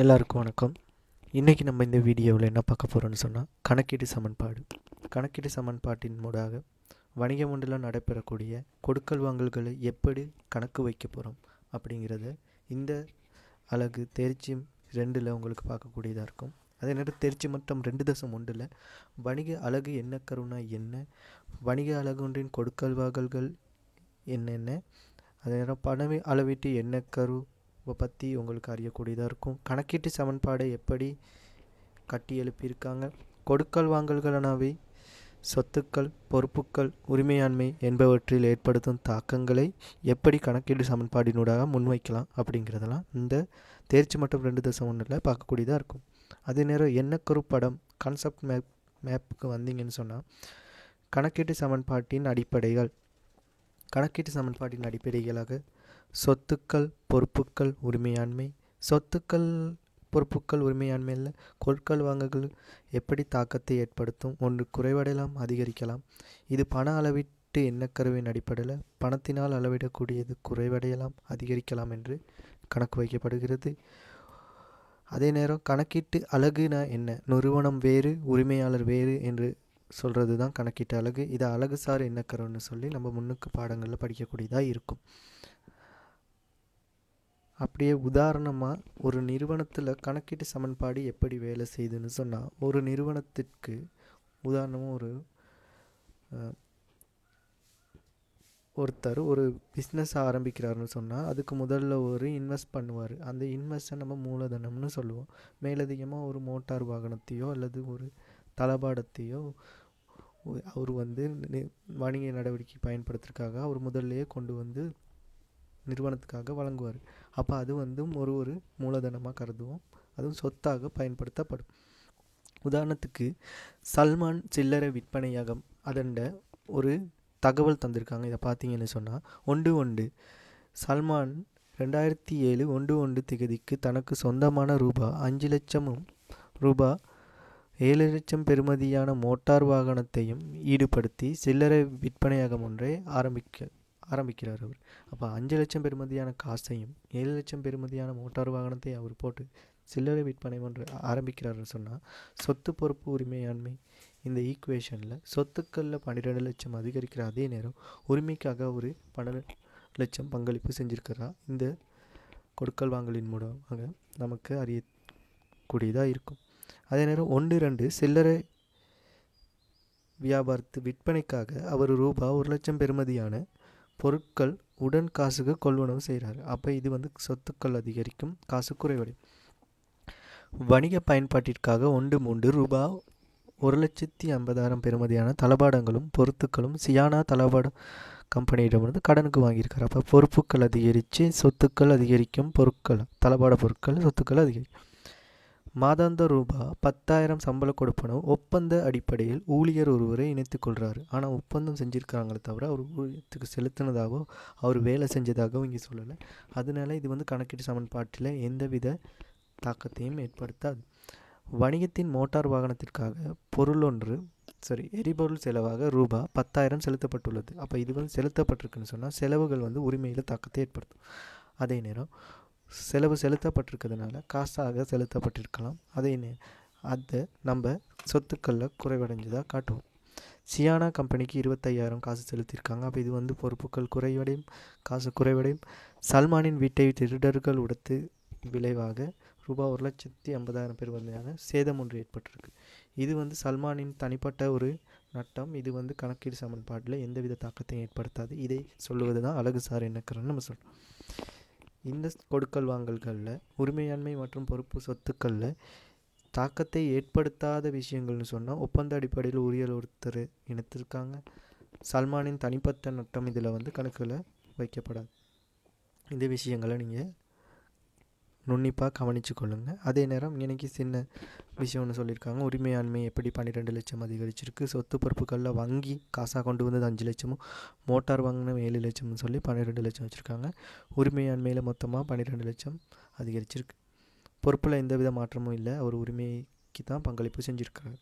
எல்லாருக்கும் வணக்கம். இன்றைக்கி நம்ம இந்த வீடியோவில் என்ன பார்க்க போகிறோம்னு சொன்னால் கணக்கீட்டு சமன்பாடு. கணக்கீட்டு சமன்பாட்டின் மூடாக வணிக மண்டலம் நடைபெறக்கூடிய கொடுக்கல் வாங்கல்களை எப்படி கணக்கு வைக்க போகிறோம் அப்படிங்கிறத இந்த அலகு தேர்ச்சி 2ல் உங்களுக்கு பார்க்கக்கூடியதாக இருக்கும். அதே நேரம் தேர்ச்சி மட்டம் 2.1ல் வணிக அலகு என்ன கருனா என்ன, வணிக அலகு ஒன்றின் கொடுக்கல் வாங்கல்கள் என்னென்ன, அதே நேரம் பண அளவீட்டு என்ன கரு பற்றி உங்களுக்கு அறியக்கூடியதாக இருக்கும். கணக்கீட்டு சமன்பாடை எப்படி கட்டி எழுப்பியிருக்காங்க, கொடுக்கல் வாங்கல்களானவை சொத்துக்கள், பொறுப்புக்கள், உரிமையாண்மை என்பவற்றில் ஏற்படுத்தும் தாக்கங்களை எப்படி கணக்கீட்டு சமன்பாடினூடாக முன்வைக்கலாம் அப்படிங்கிறதெல்லாம் இந்த தேர்ச்சி மட்டம் 2.1ல் பார்க்கக்கூடியதாக இருக்கும். அதே நேரம் என்ன படம் கான்செப்ட் மேப்புக்கு வந்தீங்கன்னு சொன்னால் கணக்கீட்டு சமன்பாட்டின் அடிப்படைகளாக சொத்துக்கள், பொறுப்புக்கள், உரிமையாண்மை. சொத்துக்கள், பொறுப்புக்கள், உரிமையாண்மையில் கொடுக்கல் வாங்கல்கள் எப்படி தாக்கத்தை ஏற்படுத்தும், ஒன்று குறைவடையலாம், அதிகரிக்கலாம். இது பண அளவீட்டு எண்ணக்கருவின் அடிப்படையில் பணத்தினால் அளவிடக்கூடியது குறைவடையலாம், அதிகரிக்கலாம் என்று கணக்கு வைக்கப்படுகிறது. அதே நேரம் கணக்கீட்டு அலகுனா என்ன, நிறுவனம் வேறு, உரிமையாளர் வேறு என்று சொல்கிறது தான் கணக்கீட்டு அலகு. இது அலகுசார் எண்ணக்கருன்னு சொல்லி நம்ம முன்னுக்கு பாடங்களில் படிக்கக்கூடியதாக இருக்கும். அப்படியே உதாரணமாக ஒரு நிறுவனத்தில் கணக்கீட்டு சமன்பாடு எப்படி வேலை செய்யுதுன்னு சொன்னால், ஒரு நிறுவனத்திற்கு உதாரணமாக ஒருத்தர் ஒரு பிஸ்னஸ் ஆரம்பிக்கிறாருன்னு சொன்னால் அதுக்கு முதல்ல ஒரு இன்வெஸ்ட் பண்ணுவார். அந்த இன்வெஸ்ட்டை நம்ம மூலதனம்னு சொல்லுவோம். மேலதிகமாக ஒரு மோட்டார் வாகனத்தையோ அல்லது ஒரு தளபாடத்தையோ அவர் வணிக நடவடிக்கை பயன்படுத்துறதுக்காக அவர் முதல்லையே கொண்டு வந்து நிறுவனத்துக்காக வழங்குவார். அப்போ அது ஒரு மூலதனமாக கருதுவோம், அதுவும் சொத்தாக பயன்படுத்தப்படும். உதாரணத்துக்கு சல்மான் சில்லறை விற்பனையகம் அதண்ட ஒரு தகவல் தந்திருக்காங்க. இதை பார்த்தீங்கன்னு சொன்னால் 1 சல்மான் 2007 1 திகதிக்கு தனக்கு சொந்தமான ரூபாய் 5 லட்சமும் ரூபாய் 7 லட்சம் பெறுமதியான மோட்டார் வாகனத்தையும் ஈடுபடுத்தி சில்லறை விற்பனையகம் ஒன்றை ஆரம்பிக்கிறார் அவர். அப்போ 5 லட்சம் பெறுமதியான காசையும் 7 லட்சம் பெறுமதியான மோட்டார் வாகனத்தை அவர் போட்டு சில்லறை விற்பனை ஒன்று ஆரம்பிக்கிறாருன்னு சொன்னால் சொத்து, பொறுப்பு, உரிமையாண்மை இந்த ஈக்குவேஷனில் சொத்துக்களில் 12 லட்சம் அதிகரிக்கிற அதே நேரம் உரிமைக்காக ஒரு 12 லட்சம் பங்களிப்பு செஞ்சுருக்கிறா இந்த கொடுக்கல் வாங்கலின் மூலமாக நமக்கு அறியக்கூடியதாக இருக்கும். அதே நேரம் 1 சில்லறை வியாபாரத்து விற்பனைக்காக அவர் ரூபாய் 1 லட்சம் பெறுமதியான பொருட்கள் உடன் காசுக்கு கொள்வனவு செய்கிறார். அப்போ இது சொத்துக்கள் அதிகரிக்கும், காசு குறைவடையும். வணிக பயன்பாட்டிற்காக 1 ரூபாய் 1,50,000 பெறுமதியான தளபாடங்களும் பொருட்களும் சியானா தளபாட கம்பெனியிடமிருந்து கடனுக்கு வாங்கியிருக்கார். அப்போ பொறுப்புகள் அதிகரித்து சொத்துக்கள் அதிகரிக்கும், தளபாட பொருட்கள் சொத்துக்கள் அதிகரிக்கும். மாதாந்த ரூபாய் 10,000 சம்பள கொடுப்பனவு ஒப்பந்த அடிப்படையில் ஊழியர் ஒருவரை இணைத்து கொள்கிறாரு. ஆனால் ஒப்பந்தம் செஞ்சுருக்கிறாங்களே தவிர அவர் ஊழியத்துக்கு செலுத்தினதாகவோ அவர் வேலை செஞ்சதாகவும் இங்கே சொல்லலை. அதனால இது கணக்கீட்டு சமன்பாட்டில் எந்தவித தாக்கத்தையும் ஏற்படுத்தாது. வணிகத்தின் மோட்டார் வாகனத்திற்காக எரிபொருள் செலவாக ரூபாய் 10,000 செலுத்தப்பட்டுள்ளது. அப்போ இது செலுத்தப்பட்டிருக்குன்னு சொன்னால் செலவுகள் உரிமையில் தாக்கத்தை ஏற்படுத்தும். அதே நேரம் செலவு செலுத்தப்பட்டிருக்கிறதுனால காசாக செலுத்தப்பட்டிருக்கலாம். அதை நம்ம சொத்துக்களில் குறைவடைஞ்சதாக காட்டுவோம். சியானா கம்பெனிக்கு 25,000 காசு செலுத்தியிருக்காங்க. அப்போ இது பொறுப்புகள் குறைவடையும், காசு குறைவடையும். சல்மானின் வீட்டை திருடர்கள் உடைத்து விளைவாக ரூபாய் 1,50,000 பெறுவதான சேதம் ஒன்று ஏற்பட்டிருக்கு. இது சல்மானின் தனிப்பட்ட ஒரு நட்டம். இது கணக்கீடு சமன்பாட்டில் எந்தவித தாக்கத்தையும் ஏற்படுத்தாது. இதை சொல்லுவது தான் அழகுசார் எண்ணக்கருன்னு நம்ம சொல்கிறோம். இந்த கொடுக்கல் வாங்கல்களில் உரிமையாண்மை மற்றும் பொறுப்பு சொத்துக்களில் தாக்கத்தை ஏற்படுத்தாத விஷயங்கள்னு சொன்னால் ஒப்பந்த அடிப்படையில் உரியல் ஒருத்தர் இணைத்திருக்காங்க. சல்மானின் தனிப்பட்ட நட்டம் இதில் கணக்கில் வைக்கப்படாது. இந்த விஷயங்களை நீங்கள் நுண்ணிப்பாக கவனித்து கொள்ளுங்கள். அதே நேரம் எனக்கு சின்ன விஷயம்னு சொல்லியிருக்காங்க. உரிமையாண்மை எப்படி 12 லட்சம் அதிகரிச்சிருக்கு, சொத்து பொறுப்புகளில் வங்கி காசாக கொண்டு வந்தது 5 லட்சமும் மோட்டார் வாங்கின 7 லட்சம்னு சொல்லி 12 லட்சம் வச்சுருக்காங்க. உரிமையாண்மையில் மொத்தமாக 12 லட்சம் அதிகரிச்சிருக்கு. பொறுப்பில் எந்தவித மாற்றமும் இல்லை, அவர் உரிமைக்கு தான் பங்களிப்பு செஞ்சுருக்காரு.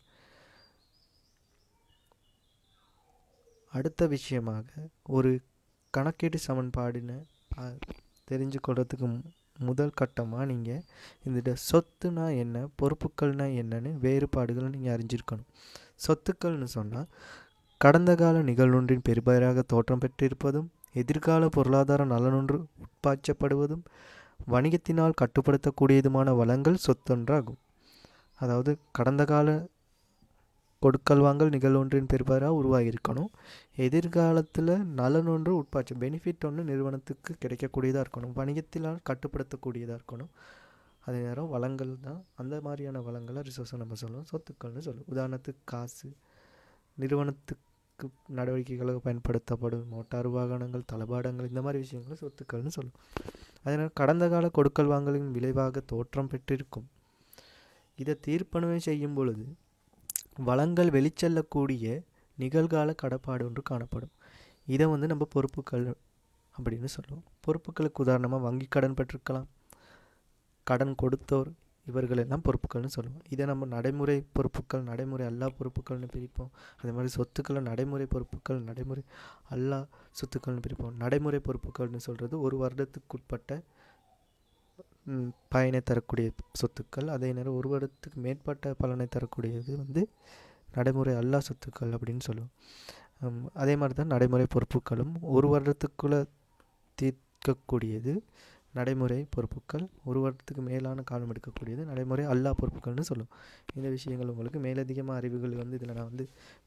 அடுத்த விஷயமாக ஒரு கணக்கீட்டு சமன்பாடுன்னு தெரிஞ்சுக்கொள்கிறதுக்கு முதல் கட்டமாக நீங்கள் இந்த சொத்துனா என்ன, பொறுப்புகள்னா என்னன்னு வேறுபாடுகளை நீங்கள் அறிஞ்சிருக்கணும். சொத்துக்கள்னு சொன்னால் கடந்த கால நிகழ்வொன்றின் பெறுபேறாக தோற்றம் பெற்றிருப்பதும் எதிர்கால பொருளாதார நலனொன்று உட்பாய்ச்சப்படுவதும் வணிகத்தினால் கட்டுப்படுத்தக்கூடியதுமான வளங்கள் சொத்தொன்றாகும். அதாவது கடந்த கால கொடுக்கல் வாங்கல் நிகழ்வொன்றின் பெறுபேறாக உருவாகியிருக்கணும், எதிர்காலத்தில் நலனொன்று உட்பாய்ச்ச பெனிஃபிட் ஒன்று நிறுவனத்துக்கு கிடைக்கக்கூடியதாக இருக்கணும், வணிகத்தினால் கட்டுப்படுத்தக்கூடியதாக இருக்கணும். அதே நேரம் வளங்கள் தான், அந்த மாதிரியான வளங்களை ரிசோர்ஸை நம்ம சொல்லுவோம், சொத்துக்கள்னு சொல்லுவோம். உதாரணத்துக்கு காசு, நிறுவனத்துக்கு நடவடிக்கைகளுக்கு பயன்படுத்தப்படும் மோட்டார் வாகனங்கள், தளபாடங்கள், இந்த மாதிரி விஷயங்களை சொத்துக்கள்னு சொல்லுவோம். அதனால் கடந்த கால கொடுக்கல் வாங்கலின் விளைவாக தோற்றம் பெற்றிருக்கும். இதை தீர்ப்பனவே செய்யும் பொழுது வளங்கள் வெளிச்செல்லக்கூடிய நிகழ்கால கடப்பாடு ஒன்று காணப்படும். இதை நம்ம பொறுப்புகள் அப்படின்னு சொல்லுவோம். பொறுப்புகளுக்கு உதாரணமாக வங்கி கடன் பெற்றிருக்கலாம், கடன் கொடுத்தோர், இவர்களெல்லாம் பொறுப்புகள்னு சொல்லுவோம். இதை நம்ம நடைமுறை பொறுப்புகள், நடைமுறை அல்லா பொறுப்புகள்னு பிரிப்போம். அதே மாதிரி சொத்துக்களை நடைமுறை பொறுப்புகள், நடைமுறை அல்லா சொத்துக்கள்னு பிரிப்போம். நடைமுறை பொறுப்புகள்னு சொல்கிறது 1 வருடத்துக்குட்பட்ட பயனை தரக்கூடிய சொத்துக்கள். அதே நேரம் 1 வருடத்துக்கு மேற்பட்ட பலனை தரக்கூடியது நடைமுறை அல்லா சொத்துக்கள் அப்படின்னு சொல்லுவோம். அதே மாதிரி தான் நடைமுறை பொறுப்புகளும் 1 வருடத்துக்குள்ளே தீர்க்கக்கூடியது நடைமுறை பொறுப்புகள், 1 வருடத்துக்கு மேலான காலம் எடுக்கக்கூடியது நடைமுறை அல்லா பொறுப்புகள்னு சொல்லுவோம். இந்த விஷயங்கள் உங்களுக்கு மேலதிகமாக அறிவுகள் இதில் நான்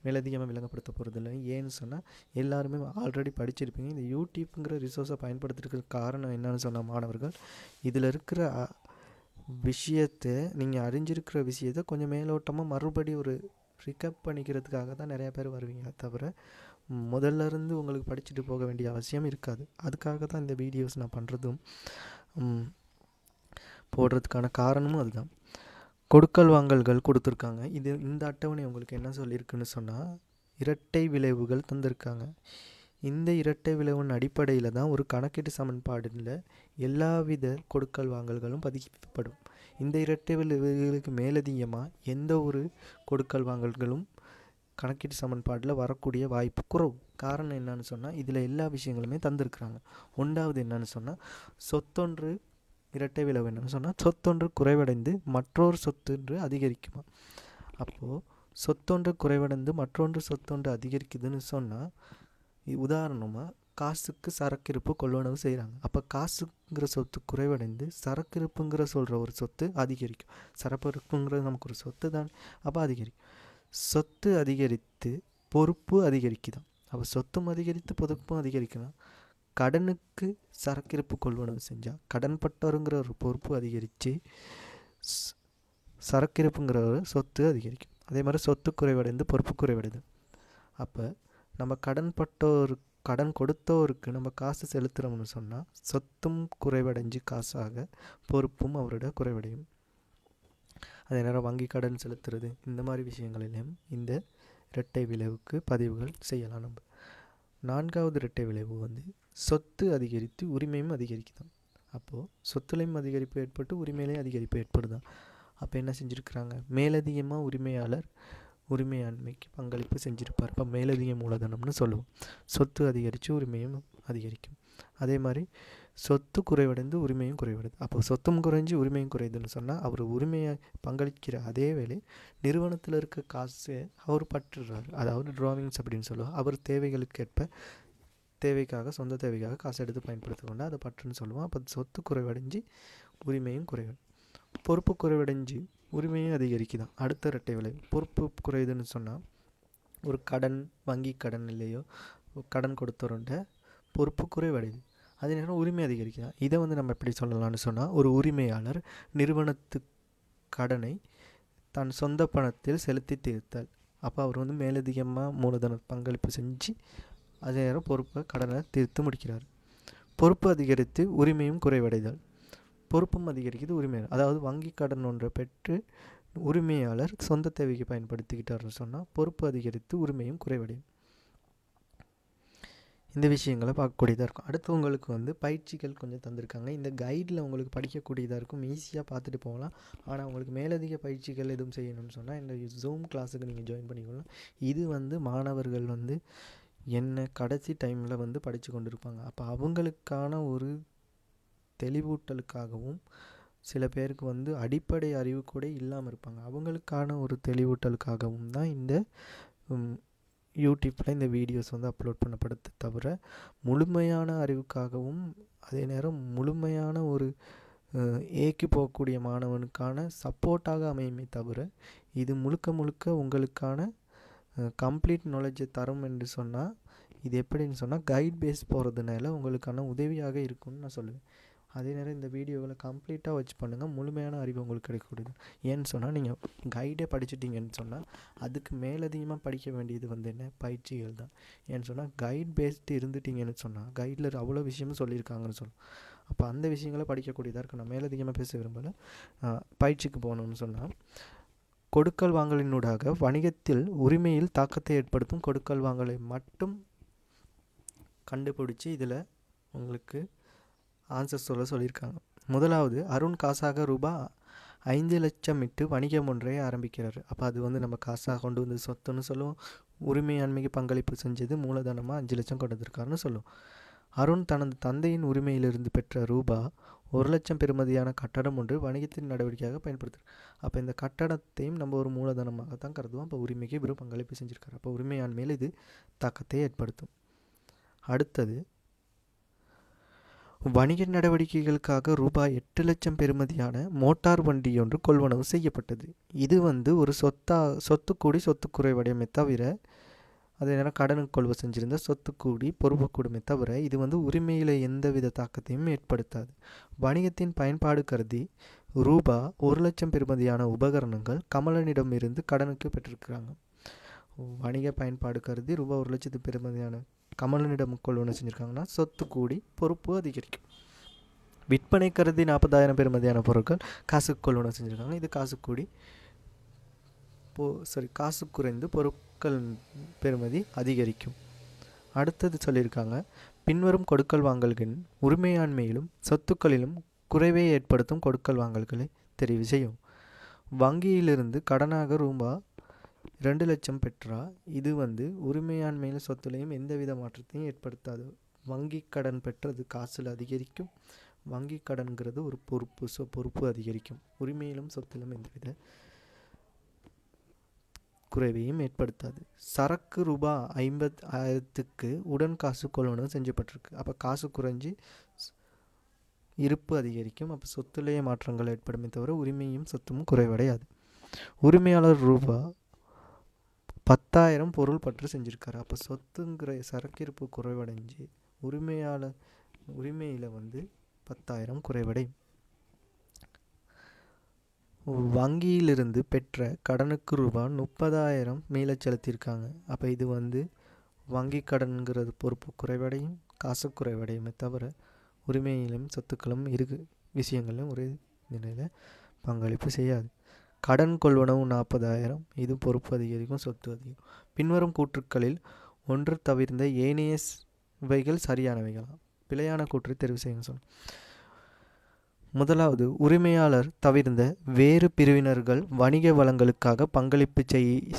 மேலதிகமாக விளங்கப்படுத்த போகிறதில்லை. ஏன்னு சொன்னால் எல்லாருமே ஆல்ரெடி படிச்சிருப்பீங்க. இந்த யூடியூப்புங்கிற ரிசோர்ஸை பயன்படுத்துறதுக்கு காரணம் என்னன்னு சொன்னால் மாணவர்கள், இதில் இருக்கிற விஷயத்தை நீங்கள் அறிஞ்சிருக்கிற விஷயத்தை கொஞ்சம் மேலோட்டமாக மறுபடி ஒரு ரிகப் பண்ணிக்கிறதுக்காக தான் நிறையா பேர் வருவீங்க. தவிர முதல்ல இருந்து உங்களுக்கு படிச்சுட்டு போக வேண்டிய அவசியம் இருக்காது. அதுக்காக தான் இந்த வீடியோஸ் நான் பண்ணுறதும் போடுறதுக்கான காரணமும் அதுதான். கொடுக்கல் வாங்கல்கள் கொடுத்துருக்காங்க. இந்த அட்டவணை உங்களுக்கு என்ன சொல்லியிருக்குன்னு சொன்னால் இரட்டை விளைவுகள் தந்திருக்காங்க. இந்த இரட்டை விளைவின் அடிப்படையில் தான் ஒரு கணக்கீட்டு சமன்பாடில் எல்லாவித கொடுக்கல் வாங்கல்களும் பதிக்கப்படும். இந்த இரட்டை விளைவுகளுக்கு மேலதிகமாக எந்த ஒரு கொடுக்கல் வாங்கல்களும் கணக்கீட்டு சமன்பாட்டில் வரக்கூடிய வாய்ப்பு குறைவு. காரணம் என்னன்னு சொன்னால் இதில் எல்லா விஷயங்களுமே தந்திருக்கிறாங்க. 1வது என்னன்னு சொன்னால் சொத்தொன்று இரட்டை விளைவு என்னன்னு சொன்னால் சொத்தொன்று குறைவடைந்து மற்றொரு சொத்தொன்று அதிகரிக்குமா. அப்போது சொத்தொன்று குறைவடைந்து மற்றொன்று சொத்தொன்று அதிகரிக்குதுன்னு சொன்னால் உதாரணமாக காசுக்கு சரக்கிருப்பு கொள்வனவு செய்கிறாங்க. அப்போ காசுங்கிற சொத்து குறைவடைந்து சரக்கிருப்புங்கிற சொல்கிற ஒரு சொத்து அதிகரிக்கும். சரக்கிருப்புங்கிறது நமக்கு ஒரு சொத்து தான், அப்போ அதிகரிக்கும். சொத்து அதிகரித்து பொறுப்பு அதிகரிக்குதான். அப்போ சொத்தும் அதிகரித்து பொறுப்பும் அதிகரிக்கணும். கடனுக்கு சரக்கிருப்பு கொள்வனவு செஞ்சால் கடன்பட்டவருங்கிற ஒரு பொறுப்பு அதிகரித்து சரக்கிருப்புங்கிற ஒரு சொத்து அதிகரிக்கும். அதே மாதிரி சொத்து குறைவடைந்து பொறுப்பு குறைவடைது. அப்போ நம்ம கடன் கொடுத்தவருக்கு நம்ம காசு செலுத்துகிறோம்னு சொன்னால் சொத்தும் குறைவடைஞ்சு காசாக பொறுப்பும் அவரோட குறைவடையும். அதே நேரம் வங்கி கடன் செலுத்துறது, இந்த மாதிரி விஷயங்களிலும் இந்த இரட்டை விளைவுக்கு பதிவுகள் செய்யலாம். நம்ம 4வது இரட்டை விளைவு சொத்து அதிகரித்து உரிமையும் அதிகரிக்குதான். அப்போது சொத்துலையும் அதிகரிப்பு ஏற்பட்டு உரிமையிலையும் அதிகரிப்பு ஏற்படுதான். அப்போ என்ன செஞ்சுருக்கிறாங்க, மேலதிகமாக உரிமையாளர் உரிமையாண்மைக்கு பங்களிப்பு செஞ்சுருப்பார். இப்போ மேலதிக மூலதனம்னு சொல்லுவோம். சொத்து அதிகரித்து உரிமையும் அதிகரிக்கும். அதே மாதிரி சொத்து குறைவடைந்து உரிமையும் குறைவடைது. அப்போ சொத்தும் குறைஞ்சி உரிமையும் குறையுதுன்னு சொன்னால் அவர் உரிமையை பங்களிக்கிற அதே வேளை நிறுவனத்தில் இருக்க காசு அவர் பற்றுறாரு. அதாவது டிராவிங்ஸ் அப்படின்னு சொல்லுவோம். அவர் தேவைகளுக்கேற்ப சொந்த தேவைக்காக காசு எடுத்து பயன்படுத்திக்கொண்டு அதை பற்றுன்னு சொல்லுவோம். அப்போ சொத்து குறைவடைஞ்சு உரிமையும் குறைவடையும். பொறுப்பு குறைவடைஞ்சு உரிமையும் அதிகரிக்குதான். அடுத்த இரட்டை விளைவு பொறுப்பு குறையுதுன்னு சொன்னால் ஒரு வங்கி கடன் இல்லையோ கடன் கொடுத்தவருண்ட பொறுப்பு குறைவடையுது, அதே நேரம் உரிமை அதிகரிக்குதான். இதை நம்ம எப்படி சொல்லலாம்னு சொன்னால் ஒரு உரிமையாளர் நிறுவனத்து கடனை தன் சொந்த பணத்தில் செலுத்தி தீர்த்தல். அப்போ அவர் மேலதிகமாக மூலதன பங்களிப்பு செஞ்சு அதே நேரம் கடனை தீர்த்து முடிக்கிறார். பொறுப்பு அதிகரித்து உரிமையும் குறைவடைதல். பொறுப்பும் அதிகரிக்குது, உரிமையாளர் அதாவது வங்கி கடன் ஒன்றை பெற்று உரிமையாளர் சொந்த தேவைக்கு பயன்படுத்திக்கிட்டாருன்னு சொன்னால் பொறுப்பு அதிகரித்து உரிமையும் குறைவடையும். இந்த விஷயங்களை பார்க்கக்கூடியதாக இருக்கும். அடுத்து உங்களுக்கு பயிற்சிகள் கொஞ்சம் தந்திருக்காங்க. இந்த கைடில் உங்களுக்கு படிக்கக்கூடியதாக இருக்கும், ஈஸியாக பார்த்துட்டு போகலாம். ஆனால் உங்களுக்கு மேலதிக பயிற்சிகள் எதுவும் செய்யணும்னு சொன்னால் இந்த ஜூம் கிளாஸுக்கு நீங்கள் ஜாயின் பண்ணிக்கலாம். இது மாணவர்கள் என்ன கடைசி டைமில் படித்து கொண்டு இருப்பாங்க. அப்போ அவங்களுக்கான ஒரு தெளிவூட்டலுக்காகவும், சில பேருக்கு வந்து அடிப்படை அறிவு கூட இல்லாமல் இருப்பாங்க, அவங்களுக்கான ஒரு தெளிவூட்டலுக்காகவும் தான் இந்த யூடியூப்பில் இந்த வீடியோஸ் வந்து அப்லோட் பண்ணப்படுது தவிர, முழுமையான அறிவுக்காகவும் அதே நேரம் முழுமையான ஒரு ஏக்கு போகக்கூடிய மாணவனுக்கான சப்போர்ட்டாக அமையுமே தவிர, இது முழுக்க முழுக்க உங்களுக்கான கம்ப்ளீட் நாலேஜை தரும் என்று சொன்னால், இது எப்படின்னு சொன்னால் கைட் பேஸ் போகிறதுனால உங்களுக்கான உதவியாக இருக்கும்னு நான் சொல்லுவேன். அதே நேரம் இந்த வீடியோவில் கம்ப்ளீட்டாக வச்சு பண்ணுங்கள், முழுமையான அறிவு உங்களுக்கு கிடைக்கக்கூடியது. ஏன்னு சொன்னால், நீங்கள் கைடே படிச்சிட்டிங்கன்னு சொன்னால் அதுக்கு மேலதிகமாக படிக்க வேண்டியது வந்து என்ன, பயிற்சிகள் தான். ஏன்னு சொன்னால் கைட் பேஸ்டு இருந்துட்டிங்கன்னு சொன்னால் கைடில் அவ்வளோ விஷயமும் சொல்லியிருக்காங்கன்னு சொல்லலாம். அப்போ அந்த விஷயங்களை படிக்கக்கூடியதாக இருக்குது. நான் மேலதிகமாக பேச விரும்பலை. பயிற்சிக்கு போகணும்னு சொன்னால், கொடுக்கல் வாங்கலினூடாக வணிகத்தில் உரிமையில் தாக்கத்தை ஏற்படுத்தும் கொடுக்கல் வாங்கலை மட்டும் கண்டுபிடிச்சி இதில் உங்களுக்கு ஆன்சர் சொல்லியிருக்காங்க. முதலாவது, அருண் காசாக ரூபாய் 5 லட்சம் இட்டு வணிகம் ஒன்றை ஆரம்பிக்கிறார். அப்போ அது வந்து நம்ம காசாக கொண்டு வந்து சொத்துன்னு சொல்லுவோம். உரிமையாண்மைக்கு பங்களிப்பு செஞ்சது மூலதனமாக 5 லட்சம் கொண்டு வந்திருக்காருன்னு சொல்லுவோம். அருண் தனது தந்தையின் உரிமையிலிருந்து பெற்ற ரூபாய் 1 லட்சம் பெறுமதியான கட்டடம் ஒன்று வணிகத்தின் நடவடிக்கையாக பயன்படுத்துகிறார். அப்போ இந்த கட்டடத்தையும் நம்ம ஒரு மூலதனமாக தான் கருதுவோம். அப்போ உரிமைக்கு இவரும் பங்களிப்பு செஞ்சுருக்காரு. அப்போ உரிமையாண்மையில் இது தாக்கத்தை ஏற்படுத்தும். அடுத்தது, வணிக நடவடிக்கைகளுக்காக ரூபாய் 8 லட்சம் பெறுமதியான மோட்டார் வண்டி ஒன்று கொள்வனவு செய்யப்பட்டது. இது வந்து ஒரு சொத்து கூடி சொத்து குறைவடையுமே தவிர, அதே நேரம் கடனுக்கு கொள்வ செஞ்சிருந்த சொத்து கூடி பொறுப்பு கூடுமே தவிர, இது வந்து உரிமையில் எந்தவித தாக்கத்தையும் ஏற்படுத்தாது. வணிகத்தின் பயன்பாடு கருதி ரூபாய் 1 லட்சம் பெறுமதியான உபகரணங்கள் கமலனிடம் இருந்து கடனுக்கு பெற்றிருக்கிறாங்க. வணிக பயன்பாடு கருதி ரூபாய் 1 லட்சத்து பெறுமதியான கமலனிடம் கொள்வனவு செஞ்சுருக்காங்கன்னா சொத்து கூடி பொறுப்பு அதிகரிக்கும். விற்பனை கருதி 40,000 பெறுமதியான பொருட்கள் காசுக்கு கொள்வனவு செஞ்சுருக்காங்க. இது காசு கூடி காசு குறைந்து பொருட்கள் பெறுமதி அதிகரிக்கும். அடுத்தது சொல்லியிருக்காங்க, பின்வரும் கொடுக்கல் வாங்கல்களின் உரிமையாண்மையிலும் சொத்துக்களிலும் குறைவை ஏற்படுத்தும் கொடுக்கல் வாங்கல்களை தெரிவு செய்யும். வங்கியிலிருந்து கடனாக ரூபாய் 2 லட்சம் பெற்றா இது வந்து உரிமையாண்மையில் சொத்துலையும் எந்தவித மாற்றத்தையும் ஏற்படுத்தாது. வங்கி கடன் பெற்றது காசில் அதிகரிக்கும். வங்கி கடன்கிறது ஒரு பொறுப்பு அதிகரிக்கும். உரிமையிலும் சொத்திலும் எந்தவித குறைவையும் ஏற்படுத்தாது. சரக்கு ரூபாய் 50,000க்கு உடன் காசு கொள்வனவு செஞ்சப்பட்டிருக்கு. அப்போ காசு குறைஞ்சி இருப்பு அதிகரிக்கும். அப்போ சொத்துலேயே மாற்றங்கள் ஏற்படுமே தவிர உரிமையும் சொத்தும் குறைவடையாது. உரிமையாளர் ரூபாய் 10,000 பொருள் பற்று செஞ்சுருக்காரு. அப்போ சொத்துங்கிற சரக்கு இருப்பு குறைவடைஞ்சு உரிமையில் வந்து 10,000 குறைவடையும். வங்கியிலிருந்து பெற்ற கடனுக்கு ரூபாய் 30,000 மீளச் செலுத்தியிருக்காங்க. அப்போ இது வந்து வங்கி கடன்கிறது பொறுப்பு குறைவடையும், காசு குறைவடையுமே தவிர உரிமையிலும் சொத்துக்களும் இரு விஷயங்களும் ஒரே நிலையில் பங்களிப்பு செய்யாது. கடன் கொள்வனவு 40,000, இது பொறுப்பு அதிகரிக்கும், சொத்து அதிகம். பின்வரும் கூற்றுக்களில் ஒன்று தவிர்ந்த ஏனையவைகள் சரியானவைகளாம். பிழையான கூற்றை தெரிவு செய்யுங்க சொன்ன. முதலாவது, உரிமையாளர் தவிர்ந்த வேறு பிரிவினர்கள் வணிக வளங்களுக்காக பங்களிப்பு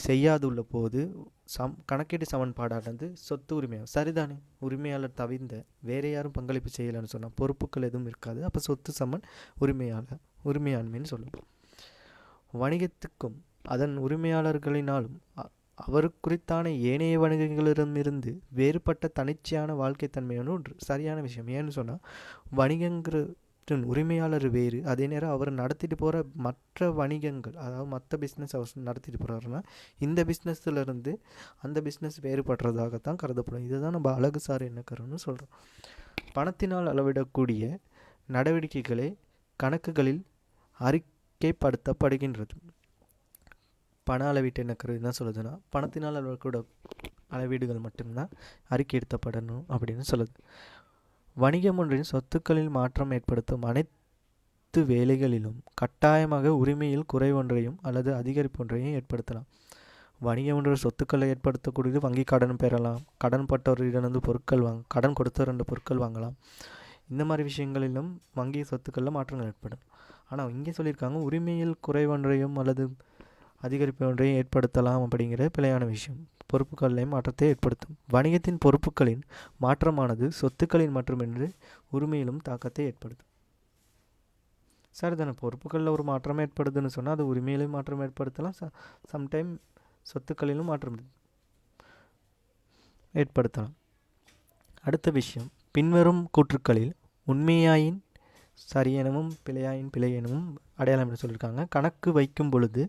செய்யாதுள்ள போது கணக்கீட்டு சமன்பாடானது சொத்து உரிமையாளர் சரிதானே. உரிமையாளர் தவிர்ந்த வேறு யாரும் பங்களிப்பு செய்யலைன்னு சொன்னால் பொறுப்புகள் எதுவும் இருக்காது. அப்போ சொத்து சமன் உரிமையாண்மைன்னு சொல்லுவோம். வணிகத்துக்கும் அதன் உரிமையாளர்களினாலும் அவர் குறித்தான ஏனைய வணிகங்களிடமிருந்து வேறுபட்ட தனிச்சையான வாழ்க்கை தன்மையான ஒன்று சரியான விஷயம். ஏன்னு சொன்னால் வணிகங்கிற உரிமையாளர் வேறு, அதே நேரம் அவர் நடத்திட்டு போகிற மற்ற வணிகங்கள், அதாவது மற்ற பிஸ்னஸ் அவர் நடத்திட்டு போகிறாருன்னா இந்த பிஸ்னஸ்லேருந்து அந்த பிஸ்னஸ் வேறுபடுறதாகத்தான் கருதப்படும். இதுதான் நம்ம அழகுசார் எண்ணக்கருன்னு சொல்கிறோம். பணத்தினால் அளவிடக்கூடிய நடவடிக்கைகளை கணக்குகளில் அறிக்கைப்படுத்தப்படுகின்றது. பண அளவீட்டு எண்ணக்கரு என்ன சொல்லுதுன்னா, பணத்தினால் அளவிடக்கூடிய அளவீடுகள் மட்டும்தான் அறிக்கை எடுத்தப்படணும் அப்படின்னு சொல்லுது. வணிகம் ஒன்றின் சொத்துக்களில் மாற்றம் ஏற்படுத்தும் அனைத்து வேலைகளிலும் கட்டாயமாக உரிமையில் குறைவொன்றையும் அல்லது அதிகரிப்பு ஒன்றையும் ஏற்படுத்தலாம். வணிகம் ஒன்று சொத்துக்களை ஏற்படுத்தக்கூடியது வங்கி கடன் பெறலாம், கடன் பட்டவரிடமிருந்து பொருட்கள் கடன் கொடுத்தவரிடம் பொருட்கள் வாங்கலாம். இந்த மாதிரி விஷயங்களிலும் வங்கி சொத்துக்களில் மாற்றங்கள் ஏற்படும். ஆனால் இங்கே சொல்லியிருக்காங்க உரிமையில் குறைவொன்றையும் அல்லது அதிகரிப்பு ஒன்றையும் ஏற்படுத்தலாம் அப்படிங்கிற பிழையான விஷயம். பொறுப்புகளிலையும் மாற்றத்தை ஏற்படுத்தும். வணிகத்தின் பொறுப்புகளின் மாற்றமானது சொத்துக்களின் மட்டுமின்றி உரிமையிலும் தாக்கத்தை ஏற்படுத்தும். சரிதானே. பொறுப்புகளில் ஒரு மாற்றம் ஏற்படுதுன்னு சொன்னால் அது உரிமையிலும் மாற்றம் ஏற்படுத்தலாம், சம்டைம் சொத்துக்களிலும் மாற்றம் ஏற்படுத்தலாம். அடுத்த விஷயம், பின்வரும் கூற்றுக்களில் உண்மையாயின் சரி எனவும் பிழையாயின் பிழை எனவும் அடையாளம் என்று சொல்லியிருக்காங்க. கணக்கு வைக்கும் பொழுது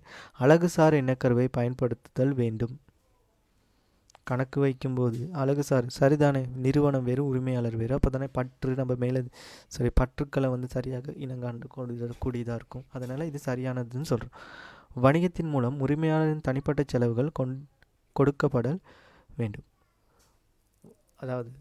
அழகுசார் எண்ணக்கருவை பயன்படுத்துதல் வேண்டும். கணக்கு வைக்கும்போது அழகுசார் சரிதானே, நிறுவனம் வேறு உரிமையாளர் வேறு, அப்போ தானே பற்று நம்ம மேலே பற்றுக்களை சரியாக இனங்காண்டு கூடியதாக இருக்கும். அதனால் இது சரியானதுன்னு சொல்கிறோம். வணிகத்தின் மூலம் உரிமையாளரின் தனிப்பட்ட செலவுகள் கொடுக்கப்படல் வேண்டும். அதாவது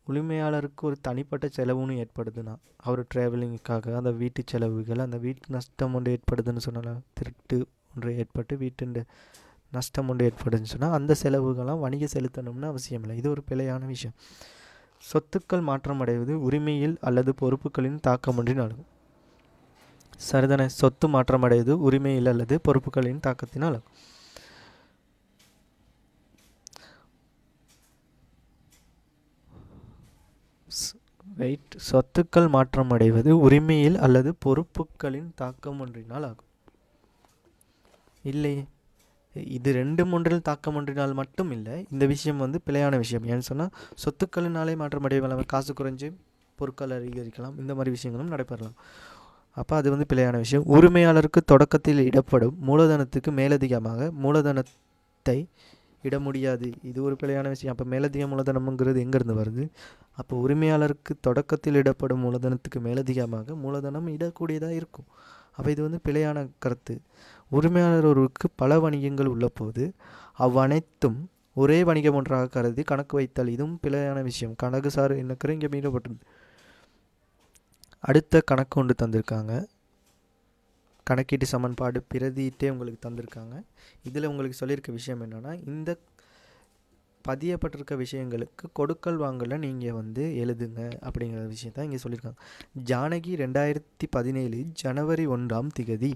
உரிமையாளருக்கு ஒரு தனிப்பட்ட செலவுன்னு ஏற்படுதுன்னா, அவர் ட்ராவலிங்குக்காக அந்த வீட்டு செலவுகள், அந்த வீட்டு நஷ்டம் ஒன்று ஏற்படுதுன்னு சொன்னால், திருட்டு ஒன்று ஏற்பட்டு வீட்டு நஷ்டம் ஒன்று ஏற்படுதுன்னு சொன்னால் அந்த செலவுகள்லாம் வணிக செலுத்தணும்னு அவசியம் இல்லை. இது ஒரு பிழையான விஷயம். சொத்துக்கள் மாற்றம் அடைவது உரிமையில் அல்லது பொறுப்புகளின் தாக்கமொன்றி நடக்கும். சரிதானே, சொத்து மாற்றம் அடைவது உரிமையில் அல்லது பொறுப்புகளின் தாக்கத்தினால் ஆகும். சொத்துக்கள் மாற்றம் அடைவது உரிமையில் அல்லது பொறுப்புகளின் தாக்கம் ஒன்றினால் ஆகும். இல்லை, இது ரெண்டு ஒன்றில் தாக்கம் ஒன்றினால் மட்டும் இல்லை. இந்த விஷயம் பிழையான விஷயம். ஏன்னு சொன்னால் சொத்துக்களினாலே மாற்றம் அடையலாம், காசு குறைஞ்சு பொருட்கள் அதிகரிக்கலாம், இந்த மாதிரி விஷயங்களும் நடைபெறலாம். அப்போ அது பிழையான விஷயம். உரிமையாளருக்கு தொடக்கத்தில் இடப்படும் மூலதனத்துக்கு மேலதிகமாக மூலதனத்தை இட முடியாது. இது ஒரு பிழையான விஷயம். அப்போ மேலதிக மூலதனம்ங்கிறது எங்கேருந்து வருது? அப்போ உரிமையாளருக்கு தொடக்கத்தில் இடப்படும் மூலதனத்துக்கு மேலதிகமாக மூலதனம் இடக்கூடியதாக இருக்கும். அப்போ இது பிழையான கருத்து. உரிமையாளர் ஒருவருக்கு பல வணிகங்கள் உள்ள போது அவ்வனைத்தும் ஒரே வணிகம் ஒன்றாக கருதி கணக்கு வைத்தல், இதுவும் பிழையான விஷயம். கணக்குசார் எண்ணக்கரு இங்கே மீறப்பட்டது. அடுத்த கணக்கு ஒன்று தந்திருக்காங்க, கணக்கீட்டு சமன்பாடு பிரதியிட்டே உங்களுக்கு தந்திருக்காங்க. இதில் உங்களுக்கு சொல்லியிருக்க விஷயம் என்னென்னா, இந்த பதியப்பட்டிருக்க விஷயங்களுக்கு கொடுக்கல் வாங்கல நீங்கள் எழுதுங்க அப்படிங்கிற விஷயத்தான் இங்கே சொல்லியிருக்காங்க. ஜானகி 2017 ஜனவரி 1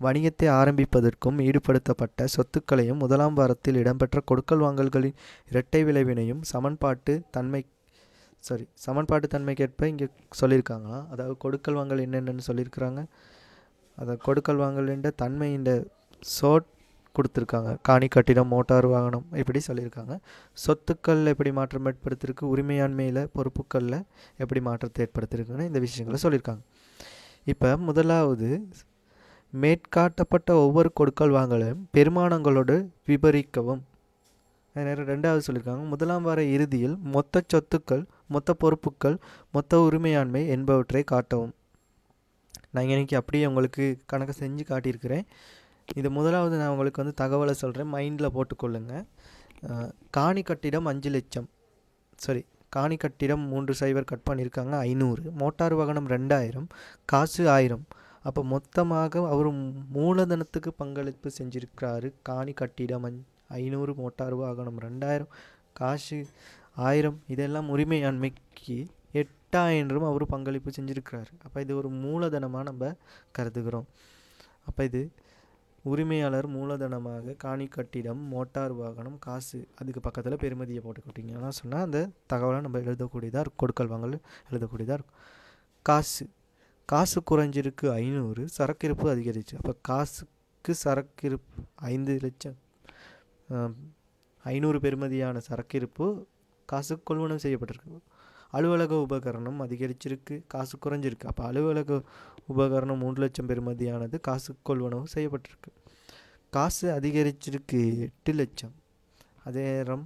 வணிகத்தை ஆரம்பிப்பதற்கும் ஈடுபடுத்தப்பட்ட சொத்துக்களையும் முதலாம் வாரத்தில் இடம்பெற்ற கொடுக்கல் வாங்கல்களின் இரட்டை விளைவினையும் சமன்பாட்டு தன்மைக்கேற்ப இங்கே சொல்லியிருக்காங்களா. அதாவது கொடுக்கல் வாங்கல் என்னென்னு சொல்லியிருக்கிறாங்க. அதை கொடுக்கல் வாங்கல் என்ற தன்மை இந்த கொடுத்துருக்காங்க. காணி, கட்டிடம், மோட்டார் வாகனம் இப்படி சொல்லியிருக்காங்க. சொத்துக்கள் எப்படி மாற்றம் ஏற்படுத்திருக்கு, உரிமையாண்மையில் பொறுப்புக்களில் எப்படி மாற்றத்தை ஏற்படுத்திருக்குன்னு இந்த விஷயங்களை சொல்லியிருக்காங்க. இப்போ முதலாவது, மேற்காட்டப்பட்ட ஒவ்வொரு கொடுக்கல் வாங்கலையும் பெருமானங்களோடு விபரிக்கவும். ரெண்டாவது சொல்லியிருக்காங்க, முதலாம் வார இறுதியில் மொத்த சொத்துக்கள், மொத்த பொறுப்புக்கள், மொத்த உரிமையாண்மை என்பவற்றை காட்டவும். நான் இன்னைக்கு அப்படியே உங்களுக்கு கணக்கு செஞ்சு காட்டியிருக்கிறேன். இது முதலாவது நான் உங்களுக்கு தகவலை சொல்கிறேன், மைண்டில் போட்டுக்கொள்ளுங்க. காணி கட்டிடம் 5 லட்சம், காணி கட்டிடம் 30 கட் பண்ணியிருக்காங்க 500, மோட்டார் வாகனம் 2000, காசு 1000. அப்போ மொத்தமாக அவர் மூலதனத்துக்கு பங்களிப்பு செஞ்சுருக்கிறாரு. காணி கட்டிடம் 500, மோட்டார் வாகனம் 2000, காசு 1000, இதெல்லாம் உரிமையாண்மைக்கு 8000 அவர் பங்களிப்பு செஞ்சுருக்கிறாரு. அப்போ இது ஒரு மூலதனமாக நம்ம கருதுகிறோம். அப்போ இது உரிமையாளர் மூலதனமாக காணி கட்டிடம், மோட்டார் வாகனம், காசு, அதுக்கு பக்கத்தில் பெறுமதியை போட்டுக்கிட்டிங்கன்னா சொன்னால் அந்த தகவலை நம்ம எழுதக்கூடியதாக இருக்கும், கொடுக்கல் வாங்கல் எழுதக்கூடியதாக இருக்கும். காசு குறைஞ்சிருக்கு 500, சரக்கிருப்பு அதிகரிச்சு. அப்போ காசுக்கு சரக்கிருப்பு 5 லட்சம், 500 பெறுமதியான சரக்கிருப்பு காசு கொள்வனவு செய்யப்பட்டிருக்கு. அலுவலக உபகரணம் அதிகரிச்சிருக்கு, காசு குறைஞ்சிருக்கு. அப்போ அலுவலக உபகரணம் 3 லட்சம் பெறுமதியானது காசு கொள்வனவு செய்யப்பட்டிருக்கு. காசு அதிகரிச்சிருக்கு 8 லட்சம். அதே நேரம்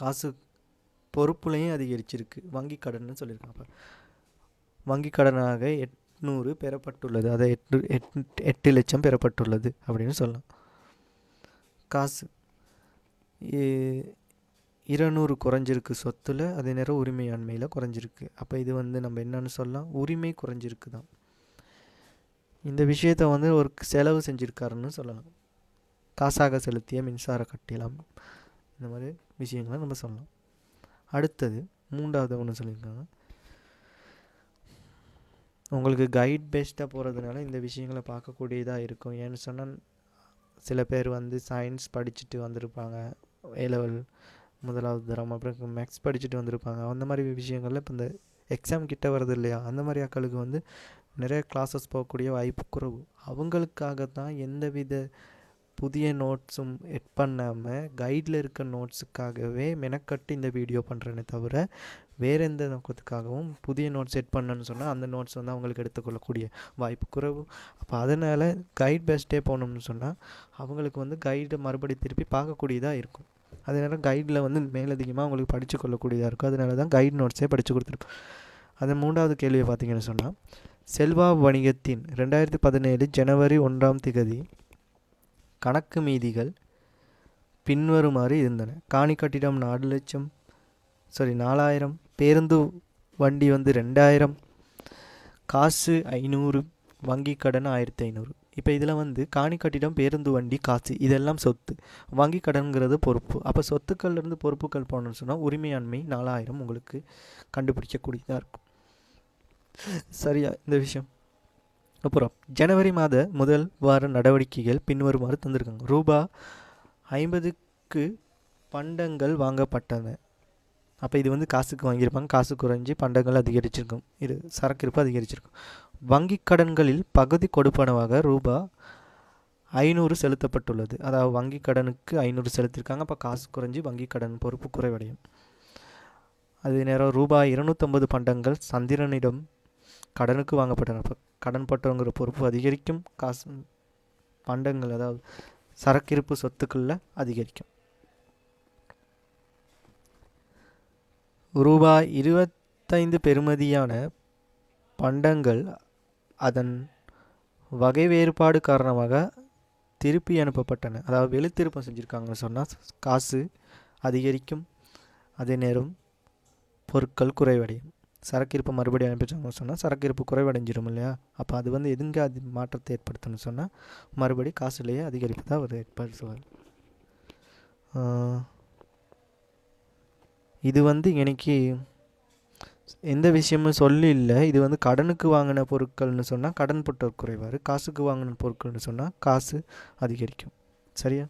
காசு பொறுப்புலையும் அதிகரிச்சிருக்கு, வங்கி கடன்னு சொல்லியிருக்காங்க. அப்போ வங்கி கடனாக 800 பெறப்பட்டுள்ளது, அதை 8 லட்சம் பெறப்பட்டுள்ளது அப்படின்னு சொல்லலாம். காசு 200 குறைஞ்சிருக்கு சொத்தில், அதே நேரம் உரிமையாண்மையில் குறைஞ்சிருக்கு. அப்போ இது நம்ம என்னன்னு சொல்லலாம், உரிமை குறைஞ்சிருக்கு தான். இந்த விஷயத்தை ஒரு செலவு செஞ்சுருக்காருன்னு சொல்லலாம். காசாக செலுத்திய மின்சார கட்டிடம், இந்த மாதிரி விஷயங்களை நம்ம சொல்லலாம். அடுத்தது மூன்றாவது ஒன்று சொல்லியிருக்காங்க. உங்களுக்கு கைட் பேஸ்டாக போகிறதுனால இந்த விஷயங்களை பார்க்கக்கூடியதாக இருக்கும். ஏன்னு சொன்னால் சில பேர் சயின்ஸ் படிச்சுட்டு வந்திருப்பாங்க, A level முதலாவது தரம், அப்புறம் மேக்ஸ் படிச்சுட்டு வந்திருப்பாங்க. அந்த மாதிரி விஷயங்களில் இப்போ இந்த எக்ஸாம் கிட்ட வருது இல்லையா, அந்த மாதிரி ஆட்களுக்கு வந்து நிறைய கிளாஸஸ் போகக்கூடிய வாய்ப்பு குறைவு. அவங்களுக்காக தான் எந்தவித புதிய நோட்ஸும் எட் பண்ணாமல் கைடில் இருக்க நோட்ஸுக்காகவே மெனக்கட்டு இந்த வீடியோ பண்ணுறேனே தவிர வேறு எந்த நோக்கத்துக்காகவும் புதிய நோட்ஸ் செட் பண்ணணுன்னு சொன்னால் அந்த நோட்ஸ் வந்து அவங்களுக்கு எடுத்துக்கொள்ளக்கூடிய வாய்ப்பு குறைவு. அப்போ அதனால் கைட் பெஸ்ட்டே போகணும்னு சொன்னால் அவங்களுக்கு வந்து கைடை மறுபடி திருப்பி பார்க்கக்கூடியதாக இருக்கும். அதனால் கைடில் வந்து மேலதிகமாக அவங்களுக்கு படித்து கொள்ளக்கூடியதாக இருக்கும். அதனால தான் கைட் நோட்ஸே படித்து கொடுத்துருக்கோம். அது 3வது கேள்வியை பார்த்தீங்கன்னு சொன்னால், செல்வா வணிகத்தின் 2017 ஜனவரி 1 கணக்கு மீதிகள் பின்வருமாறு இருந்தன. காணி கட்டிடம் 4,00,000 பேருந்து வண்டி வந்து 2,000, காசு 500, வங்கி கடன் 1,500. இப்போ இதில் வந்து காணி கட்டிடம், பேருந்து வண்டி, காசு இதெல்லாம் சொத்து, வங்கி கடன்கிறது பொறுப்பு. அப்போ சொத்துக்கள்லேருந்து பொறுப்புகள் போகணுன்னு சொன்னால் உரிமையாண்மை 4,000 உங்களுக்கு கண்டுபிடிக்கக்கூடியதாக இருக்கும். சரியா இந்த விஷயம்? அப்புறம் ஜனவரி மாத முதல் வார நடவடிக்கைகள் பின்வருமாறு தந்திருக்காங்க. ரூபா 50க்கு பண்டங்கள் வாங்கப்பட்டன. அப்போ இது வந்து காசுக்கு வாங்கியிருப்பாங்க. காசு குறைஞ்சி பண்டங்கள் அதிகரிச்சிருக்கும். இது சரக்கிருப்பு அதிகரிச்சிருக்கும். வங்கி கடன்களில் பகுதி கொடுப்பனவாக ரூபா 500 செலுத்தப்பட்டுள்ளது. அதாவது வங்கி கடனுக்கு 500 செலுத்தியிருக்காங்க. அப்போ காசு குறைஞ்சி வங்கி கடன் பொறுப்பு குறைவடையும். அதே நேரம் ரூபா 250 பண்டங்கள் சந்திரனிடம் கடனுக்கு வாங்கப்பட்டன. அப்போ கடன் பட்டவங்கிற பொறுப்பு அதிகரிக்கும். காசு பண்டங்கள் அதாவது சரக்கிருப்பு சொத்துக்களில் அதிகரிக்கும். ரூபாய் 25 பெறுமதியான பண்டங்கள் அதன் வகை வேறுபாடு காரணமாக திருப்பி அனுப்பப்பட்டன. அதாவது வெளித்திருப்பம் செஞ்சுருக்காங்கன்னு சொன்னால் காசு அதிகரிக்கும். அதே நேரம் பொருட்கள் குறைவடையும். சரக்கிருப்பு மறுபடியும் அனுப்பிச்சாங்கன்னு சொன்னால் சரக்கிருப்பு குறைவடைஞ்சிடும் இல்லையா? அப்போ அது வந்து எதுங்க அது மாற்றத்தை ஏற்படுத்தணும்னு சொன்னால் மறுபடி காசுலேயே அதிகரிப்பு தான் அவர் ஏற்படுத்துவார். இது வந்து எனக்கு எந்த விஷயமும் சொல்லி இல்லை. இது வந்து கடனுக்கு வாங்கின பொருட்கள்னு சொன்னால் கடன் பட்டவர் குறைவார், காசுக்கு வாங்கின பொருட்கள்னு சொன்னால் காசு அதிகரிக்கும். சரியா?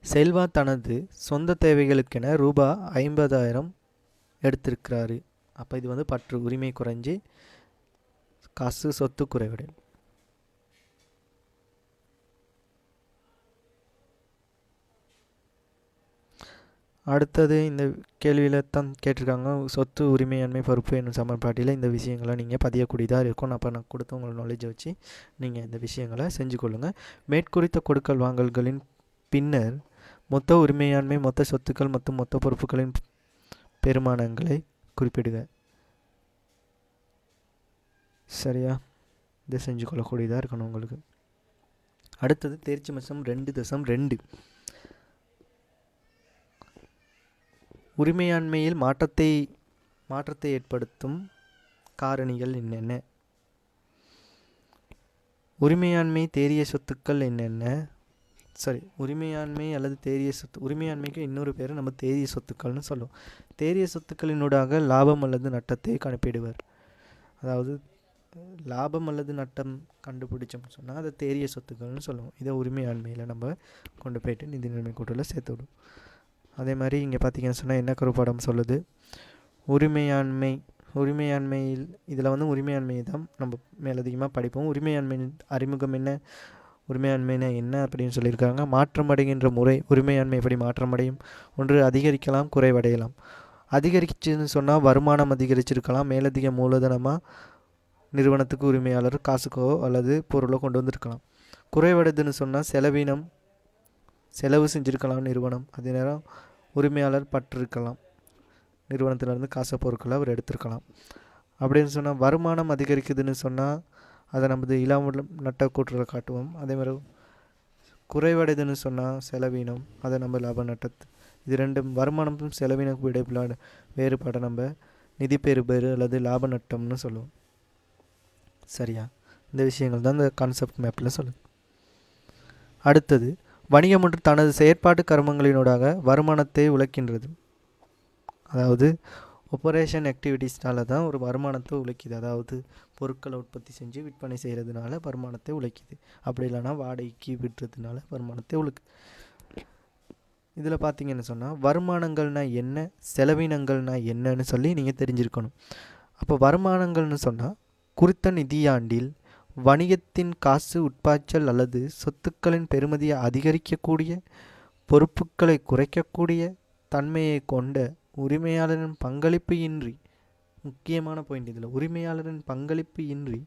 செல்வா தனது சொந்த தேவைகளுக்கென ரூபா 50,000 எடுத்திருக்கிறாரு. அப்போ இது வந்து பற்று உரிமை குறைஞ்சி காசு சொத்து குறைவடையும். அடுத்தது இந்த கேள்வியில் தான் கேட்டிருக்காங்க, சொத்து உரிமையாண்மை பொறுப்பு என்னும் சமன்பாட்டில் இந்த விஷயங்களை நீங்கள் பதியக்கூடியதாக இருக்கும். அப்போ நான் கொடுத்த உங்கள் நாலேஜை வச்சு நீங்கள் இந்த விஷயங்களை செஞ்சு கொள்ளுங்கள். மேற்குறித்த கொடுக்கல் வாங்கல்களின் பின்னர் மொத்த உரிமையாண்மை, மொத்த சொத்துக்கள் மற்றும் மொத்த பொறுப்புகளின் பெருமானங்களை குறிப்பிடுக. சரியா? இதை செஞ்சு கொள்ளக்கூடியதாக இருக்கணும் உங்களுக்கு. அடுத்தது தேர்ச்சி மட்டம் 2.2. உரிமையாண்மையில் மாற்றத்தை ஏற்படுத்தும் காரணிகள் என்னென்ன? உரிமையாண்மை தேறிய சொத்துக்கள் என்னென்ன? உரிமையாண்மை அல்லது தேறிய சொத்து, உரிமையாண்மைக்கு இன்னொரு பேர் நம்ம தேறிய சொத்துக்கள்னு சொல்லுவோம். தேறிய சொத்துக்களினூடாக லாபம் அல்லது நட்டத்தை கணக்கிடுவர். அதாவது லாபம் அல்லது நட்டம் கண்டுபிடிச்சோம்னு சொன்னால் அதை தேறிய சொத்துக்கள்னு சொல்லுவோம். இதை உரிமையாண்மையில் நம்ம கொண்டு போய்ட்டு நிதி நிலைமை கூட்டில் சேர்த்து விடும். அதே மாதிரி இங்கே பார்த்தீங்கன்னு சொன்னால் என்ன கருப்படம் சொல்லுது? உரிமையாண்மையில் இதில் வந்து உரிமையாண்மையை தான் நம்ம மேலதிகமாக படிப்போம். உரிமையாண்மையின் அறிமுகம் என்ன, உரிமையாண்மைனா என்ன அப்படின்னு சொல்லியிருக்காங்க. மாற்றமடைகின்ற முறை, உரிமையாண்மை எப்படி மாற்றமடையும்? ஒன்று அதிகரிக்கலாம், குறைவடையலாம். அதிகரிச்சுன்னு சொன்னால் வருமானம் அதிகரிச்சிருக்கலாம், மேலதிக மூலதனமாக நிறுவனத்துக்கு உரிமையாளர் காசுக்கோ அல்லது பொருளோ கொண்டு வந்திருக்கலாம். குறைவடைதுன்னு சொன்னால் செலவு செஞ்சுருக்கலாம் நிறுவனம், அதே நேரம் உரிமையாளர் பற்றிருக்கலாம், நிறுவனத்திலேருந்து காசை பொருட்களை அவர் எடுத்திருக்கலாம். அப்படின்னு சொன்னால் வருமானம் அதிகரிக்குதுன்னு சொன்னால் அதை நமது இல்லாமல் நட்ட கூற்றுகளை காட்டுவோம். அதேமாதிரி குறைவடைதுன்னு சொன்னால் செலவீனம், அதை நம்ம லாப நட்டத்து, இது ரெண்டும் வருமானமும் செலவினக்கும் இடையிலான வேறுபாடை நம்ம நிதி பெறுபேறு அல்லது லாப நட்டம்னு சொல்லுவோம். சரியா? இந்த விஷயங்கள் தான் இந்த கான்செப்ட் மேப்பில் சொல்லுது. அடுத்தது வணிகம் ஒன்று தனது செயற்பாட்டு கர்மங்களினூடாக வருமானத்தை உழைக்கின்றது. அதாவது ஆப்பரேஷன் ஆக்டிவிட்டீஸ்னால தான் ஒரு வருமானத்தை உழைக்குது. அதாவது பொருட்களை உற்பத்தி செஞ்சு விற்பனை செய்கிறதுனால வருமானத்தை உழைக்குது. அப்படி இல்லைனா வாடகைக்கு விட்டுறதுனால வருமானத்தை உழைக்குது. இதில் பார்த்தீங்கன்னு சொன்னால் வருமானங்கள்னா என்ன, செலவினங்கள்னா என்னன்னு சொல்லி நீங்கள் தெரிஞ்சிருக்கணும். அப்போ வருமானங்கள்னு சொன்னால் குறித்த நிதியாண்டில் வணிகத்தின் காசு உட்பாய்ச்சல் அல்லது சொத்துக்களின் பெறுமதியை அதிகரிக்கக்கூடிய, பொறுப்புகளை குறைக்கக்கூடிய தன்மையை கொண்ட உரிமையாளரின் பங்களிப்பு இன்றி, முக்கியமான பாயிண்ட் இதில், உரிமையாளரின் பங்களிப்பு இன்றி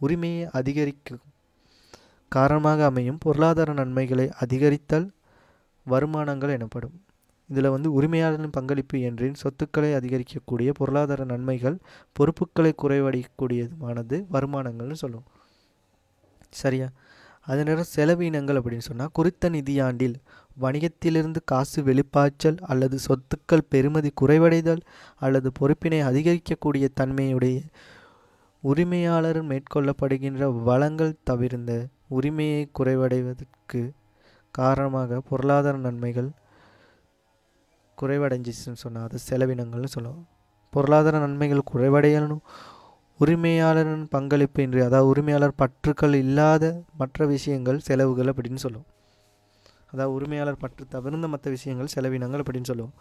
உரிமையை அதிகரிக்கும் காரணமாக அமையும் பொருளாதார நன்மைகளை அதிகரித்தல் வருமானங்கள் எனப்படும். இதில் உரிமையாளரின் பங்களிப்பு என்றின் சொத்துக்களை அதிகரிக்கக்கூடிய பொருளாதார நன்மைகள் பொறுப்புகளை குறைவடையக்கூடியதுமானது வருமானங்கள்னு சொல்லுவோம். சரியா? அதே நேரம் செலவினங்கள் அப்படின்னு சொன்னால் குறித்த நிதியாண்டில் வணிகத்திலிருந்து காசு வெளிப்பாய்ச்சல் அல்லது சொத்துக்கள் பெறுமதி குறைவடைதல் அல்லது பொறுப்பினை அதிகரிக்கக்கூடிய தன்மையுடைய உரிமையாளர் மேற்கொள்ளப்படுகின்ற வளங்கள் தவிர்ந்த உரிமையை குறைவடைவதற்கு காரணமாக பொருளாதார நன்மைகள் குறைவடைஞ்சிச்சுன்னு சொன்னால் அது செலவினங்கள்னு சொல்லுவோம். பொருளாதார நன்மைகள் குறைவடையணும், உரிமையாளரின் பங்களிப்பு இன்றி, அதாவது உரிமையாளர் பற்றுக்கள் இல்லாத மற்ற விஷயங்கள் செலவுகள் அப்படின்னு சொல்லுவோம். அதாவது உரிமையாளர் பற்று தவிர்ந்த மற்ற விஷயங்கள் செலவினங்கள் அப்படின்னு சொல்லுவோம்.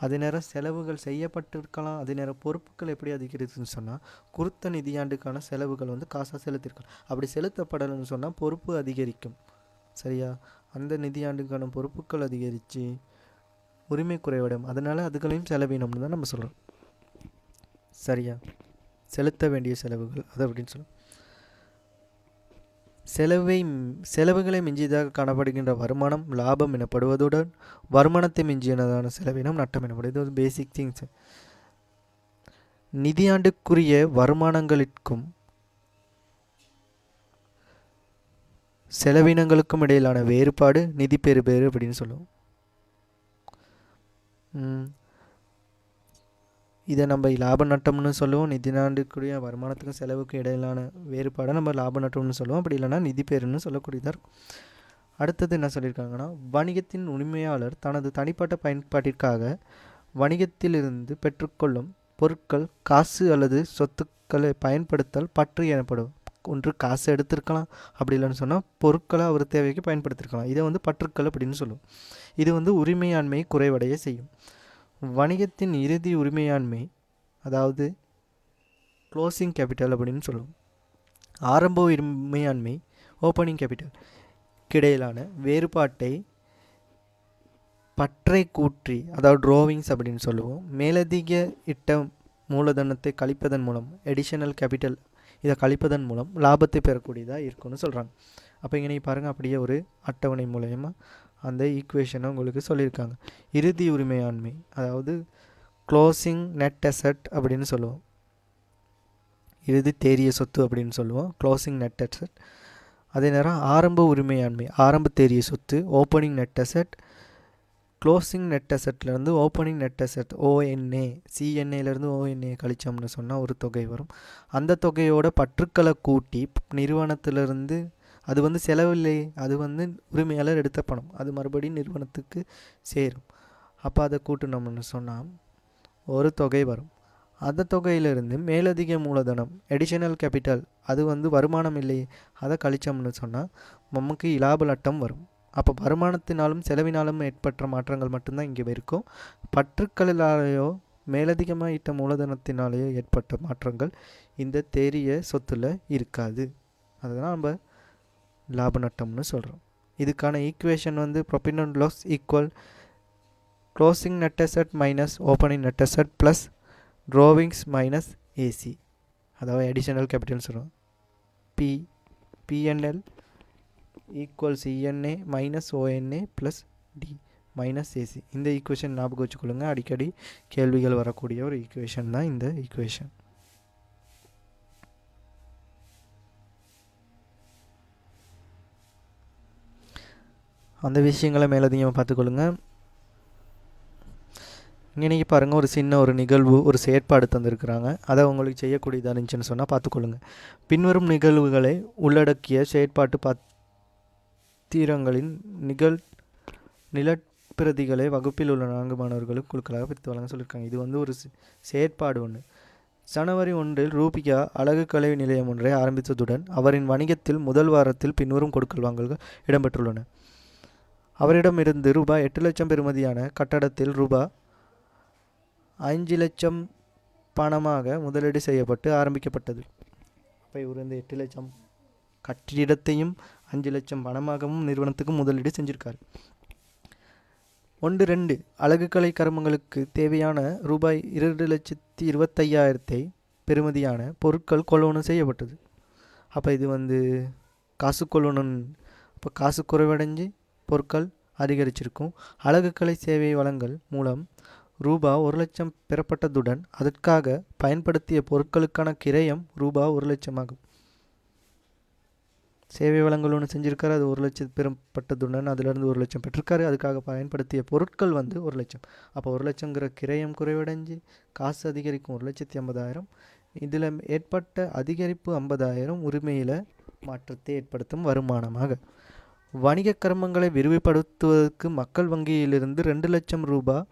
அதே நேரம் செலவுகள் செய்யப்பட்டிருக்கலாம். அதே நேரம் பொறுப்புகள் எப்படி அதிகரிக்குதுன்னு சொன்னால் குறித்த நிதியாண்டுக்கான செலவுகள் காசாக செலுத்திருக்கலாம். அப்படி செலுத்தப்படலைன்னு சொன்னால் பொறுப்பு அதிகரிக்கும். சரியா? அந்த நிதியாண்டுக்கான பொறுப்புகள் அதிகரித்து உரிமை குறைவடையும். அதனால் அதுகளையும் செலவினம்னு தான் நம்ம சொல்கிறோம். சரியா? செலுத்த வேண்டிய செலவுகள் அது அப்படின்னு சொல்லுவோம். செலவுகளை மிஞ்சியதாக காணப்படுகின்ற வருமானம் லாபம் எனப்படுவதுடன் வருமானத்தை மிஞ்சியதான செலவினம் நட்டம் எனப்படும். இது பேசிக் திங்ஸ். நிதியாண்டுக்குரிய வருமானங்களுக்கும் செலவினங்களுக்கும் இடையிலான வேறுபாடு நிதி பெறுபேறு அப்படின்னு சொல்லுவோம். இதை நம்ம லாப நட்டம்னு சொல்லுவோம். நிதியாண்டுக்குரிய வருமானத்துக்கும் செலவுக்கும் இடையிலான வேறுபாடை நம்ம லாப நட்டம்னு சொல்லுவோம். அப்படி இல்லைனா நிதி பேருன்னு சொல்லக்கூடியதாக இருக்கும். அடுத்தது என்ன சொல்லியிருக்காங்கன்னா, வணிகத்தின் உரிமையாளர் தனது தனிப்பட்ட பயன்பாட்டிற்காக வணிகத்திலிருந்து பெற்றுக்கொள்ளும் பொருட்கள் காசு அல்லது சொத்துக்களை பயன்படுத்தல் பற்று எனப்படும். ஒன்று காசு எடுத்திருக்கலாம், அப்படி இல்லைன்னு சொன்னால் பொருட்களை அவர் தேவைக்கு பயன்படுத்திருக்கலாம். இதை பற்றுக்கள் அப்படின்னு சொல்லுவோம். இது உரிமையாண்மையை குறைவடைய செய்யும். வணிகத்தின் இறுதி உரிமையாண்மை, அதாவது க்ளோசிங் கேபிட்டல் அப்படின்னு சொல்லுவோம். ஆரம்ப உரிமையாண்மை ஓப்பனிங் கேபிட்டல் கிடையிலான வேறுபாட்டை பற்றை கூற்றி, அதாவது ட்ரோவிங்ஸ் அப்படின்னு சொல்லுவோம். மேலதிக இட்ட மூலதனத்தை கழிப்பதன் மூலம், எடிஷனல் கேபிட்டல் இதை கழிப்பதன் மூலம் லாபத்தை பெறக்கூடியதாக இருக்குன்னு சொல்கிறாங்க. அப்போ இங்கே நீங்கள் பாருங்கள், அப்படியே ஒரு அட்டவணை மூலயமா அந்த ஈக்குவேஷனை உங்களுக்கு சொல்லியிருக்காங்க. இறுதி உரிமையாண்மை, அதாவது க்ளோசிங் நெட் அசெட் அப்படின்னு சொல்லுவோம். இறுதி தேறிய சொத்து அப்படின்னு சொல்லுவோம், க்ளோசிங் நெட் அசெட். அதே நேரம் ஆரம்ப உரிமையாண்மை, ஆரம்ப தேறிய சொத்து, opening net asset. Closing net அசெட்லேருந்து ஓப்பனிங் நெட் அசெட், ONA, CNAலேருந்து ONA கழிச்சோம்னு சொன்னால் ஒரு தொகை வரும். அந்த தொகையோட பற்றுக்களை கூட்டி நிறுவனத்திலிருந்து, அது செலவில்லை, அது உரிமையாளர் எடுத்த பணம், அது மறுபடியும் நிறுவனத்துக்கு சேரும். அப்போ அதை கூட்டினோம்னு சொன்னால் ஒரு தொகை வரும். அந்த தொகையிலிருந்து மேலதிக மூலதனம், எடிஷனல் கேபிட்டல், அது வருமானம் இல்லையே, அதை கழிச்சோம்னு சொன்னால் நமக்கு இலாப நட்டம் வரும். அப்போ வருமானத்தினாலும் செலவினாலும் ஏற்பட்ட மாற்றங்கள் மட்டும்தான் இங்கே இருக்கும். பற்றுக்களாலேயோ மேலதிகமாக இட்ட மூலதனத்தினாலேயோ ஏற்பட்ட மாற்றங்கள் இந்த தேறிய சொத்தில் இருக்காது. அதுதான் நம்ம லாப நட்டம்னு சொல்கிறோம். இதுக்கான equation profit and loss equal closing net asset minus opening net asset plus drawings minus AC, அதாவது அடிஷனல் கேபிட்டல்னு சொல்கிறோம். PNL equal CNA minus ONA plus D minus AC. இந்த ஈக்குவேஷன் ஞாபகம் வச்சுக்கொள்ளுங்க. அடிக்கடி கேள்விகள் வரக்கூடிய ஒரு ஈக்குவேஷன் தான் இந்த ஈக்குவேஷன். அந்த விஷயங்களை மேலதிகமாக பார்த்துக்கொள்ளுங்க. இங்கே நீங்கள் பாருங்கள், ஒரு சின்ன ஒரு நிகழ்வு, ஒரு செயற்பாடு தந்திருக்கிறாங்க. அதை உங்களுக்கு செய்யக்கூடியதாக இருந்துச்சுன்னு சொன்னால் பார்த்துக்கொள்ளுங்க. பின்வரும் நிகழ்வுகளை உள்ளடக்கிய செயற்பாட்டு பத்திரங்களின் நிலப்பிரதிகளை வகுப்பில் உள்ள 4 மாணவர்களுக்கு குழுக்களாக பிரித்து வழங்க சொல்லியிருக்காங்க. இது ஒரு செயற்பாடு ஒன்று. ஜனவரி 1 ரூபியா அழகு கலை நிலையம் ஒன்றை ஆரம்பித்ததுடன் அவரின் வணிகத்தில் முதல் வாரத்தில் பின்வரும் கொடுக்கல் வாங்கல்கள் இடம்பெற்றுள்ளன. அவரிடமிருந்து ரூபாய் 8 லட்சம் பெறுமதியான கட்டடத்தில் ரூபாய் 5 லட்சம் பணமாக முதலீடு செய்யப்பட்டு ஆரம்பிக்கப்பட்டது. அப்போ இவர் வந்து 8 லட்சம் கட்டிடத்தையும் 5 லட்சம் பணமாகவும் நிறுவனத்துக்கு முதலீடு செஞ்சுருக்காரு. 2 அழகுக்கலை கருமங்களுக்கு தேவையான ரூபாய் 2,25,000 பெறுமதியான பொருட்கள் கொள்வனவு செய்யப்பட்டது. அப்போ இது வந்து காசு கொள்வனவு. இப்போ காசு குறைவடைஞ்சு பொருட்கள் அதிகரிச்சிருக்கும். அழகுக்கலை சேவை வழங்கல் மூலம் ரூபாய் 1 லட்சம் பெறப்பட்டதுடன் அதற்காக பயன்படுத்திய பொருட்களுக்கான கிரயம் ரூபாய் 1 லட்சம் ஆகும். சேவை வழங்கல் ஒன்று செஞ்சுருக்காரு, அது 1 லட்சம் பெறப்பட்டதுடன் அதிலிருந்து 1 லட்சம் பெற்றிருக்காரு. அதுக்காக பயன்படுத்திய பொருட்கள் வந்து 1 லட்சம். அப்போ 1 லட்சங்கிற கிரயம் குறைவடைஞ்சு காசு அதிகரிக்கும் 1,50,000. இதில் ஏற்பட்ட அதிகரிப்பு 50,000 உரிமையில் மாற்றத்தை ஏற்படுத்தும் வருமானமாக. வணிக கர்மங்களை விரிவுபடுத்துவதற்கு மக்கள் வங்கியிலிருந்து 2 லட்சம் ரூபாய்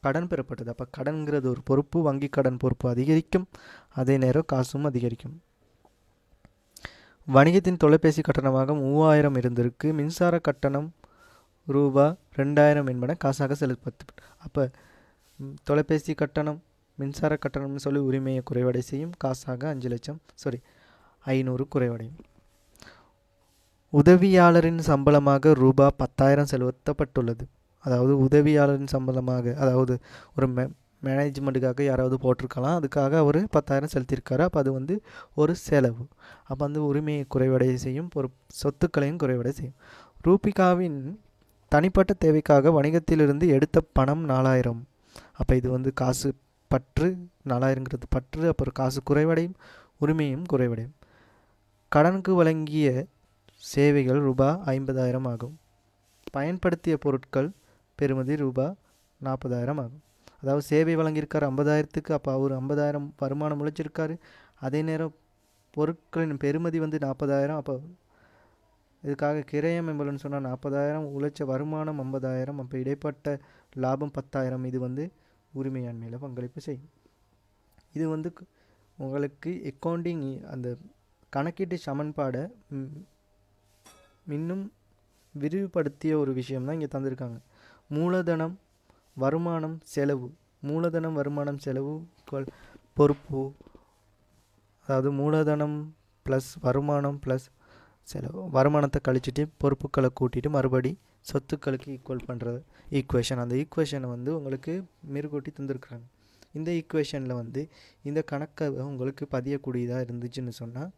கடன் பெறப்பட்டது. அப்போ கடன்கிறது ஒரு பொறுப்பு, வங்கி கடன் பொறுப்பு அதிகரிக்கும், அதே நேரம் காசும் அதிகரிக்கும். வணிகத்தின் தொலைபேசி கட்டணமாக 3,000 இருந்திருக்கு. மின்சார கட்டணம் ரூபாய் 2,000 என்பன காசாக செலுத்தப்பட்டு. அப்போ தொலைபேசி கட்டணம், மின்சார கட்டணம்னு சொல்லி உரிமையை குறைவடை செய்யும். காசாக 500 குறைவடையும். உதவியாளரின் சம்பளமாக ரூபாய் 10,000 செலுத்தப்பட்டுள்ளது. அதாவது உதவியாளரின் சம்பளமாக, அதாவது ஒரு மேனேஜ்மெண்ட்டுக்காக யாராவது போட்டிருக்கலாம், அதுக்காக அவர் 10,000 செலுத்தியிருக்காரு. அப்போ அது வந்து ஒரு செலவு. அப்போ வந்து உரிமையை குறைவடை செய்யும், சொத்துக்களையும் குறைவடை செய்யும். ரூபிகாவின் தனிப்பட்ட தேவைக்காக வணிகத்திலிருந்து எடுத்த பணம் 4,000. அப்போ இது வந்து காசு பற்று, 4,000ங்கிறது பற்று. அப்புறம் காசு குறைவடையும், உரிமையும் குறைவடையும். கடனுக்கு வழங்கிய சேவைகள் ரூபாய் 50,000 ஆகும். பயன்படுத்திய பொருட்கள் பெறுமதி ரூபாய் 40,000 ஆகும். அதாவது சேவை வழங்கியிருக்காரு 50,000க்கு, அப்போ அவர் 50,000 வருமானம் உழைச்சிருக்காரு. அதே நேரம் பொருட்களின் பெறுமதி வந்து 40,000. அப்போ இதுக்காக கிரயம் எவ்வளோன்னு சொன்னால் 40,000, உழைச்ச வருமானம் 50,000, அப்போ இடைப்பட்ட லாபம் 10,000. இது வந்து உரிமையாண்மையில் பங்களிப்பு செய்யும். இது வந்து உங்களுக்கு அக்கௌண்டிங் அந்த கணக்கீட்டு சமன்பாடை இன்னும் விரிவுபடுத்திய ஒரு விஷயம்தான் இங்கே தந்திருக்காங்க. மூலதனம், வருமானம், செலவு. மூலதனம், வருமானம், செலவு பொறுப்பு. அதாவது மூலதனம் ப்ளஸ் வருமானம் ப்ளஸ் செலவு. வருமானத்தை கழிச்சிட்டு பொறுப்புக்களை கூட்டிட்டு மறுபடி சொத்துக்களுக்கு ஈக்குவல் பண்ணுறது ஈக்குவேஷன். அந்த ஈக்குவேஷனை வந்து உங்களுக்கு மேற்கூட்டி தந்துருக்குறாங்க. இந்த ஈக்குவேஷனில் வந்து இந்த கணக்கை உங்களுக்கு பதியக்கூடியதாக இருந்துச்சுன்னு சொன்னால்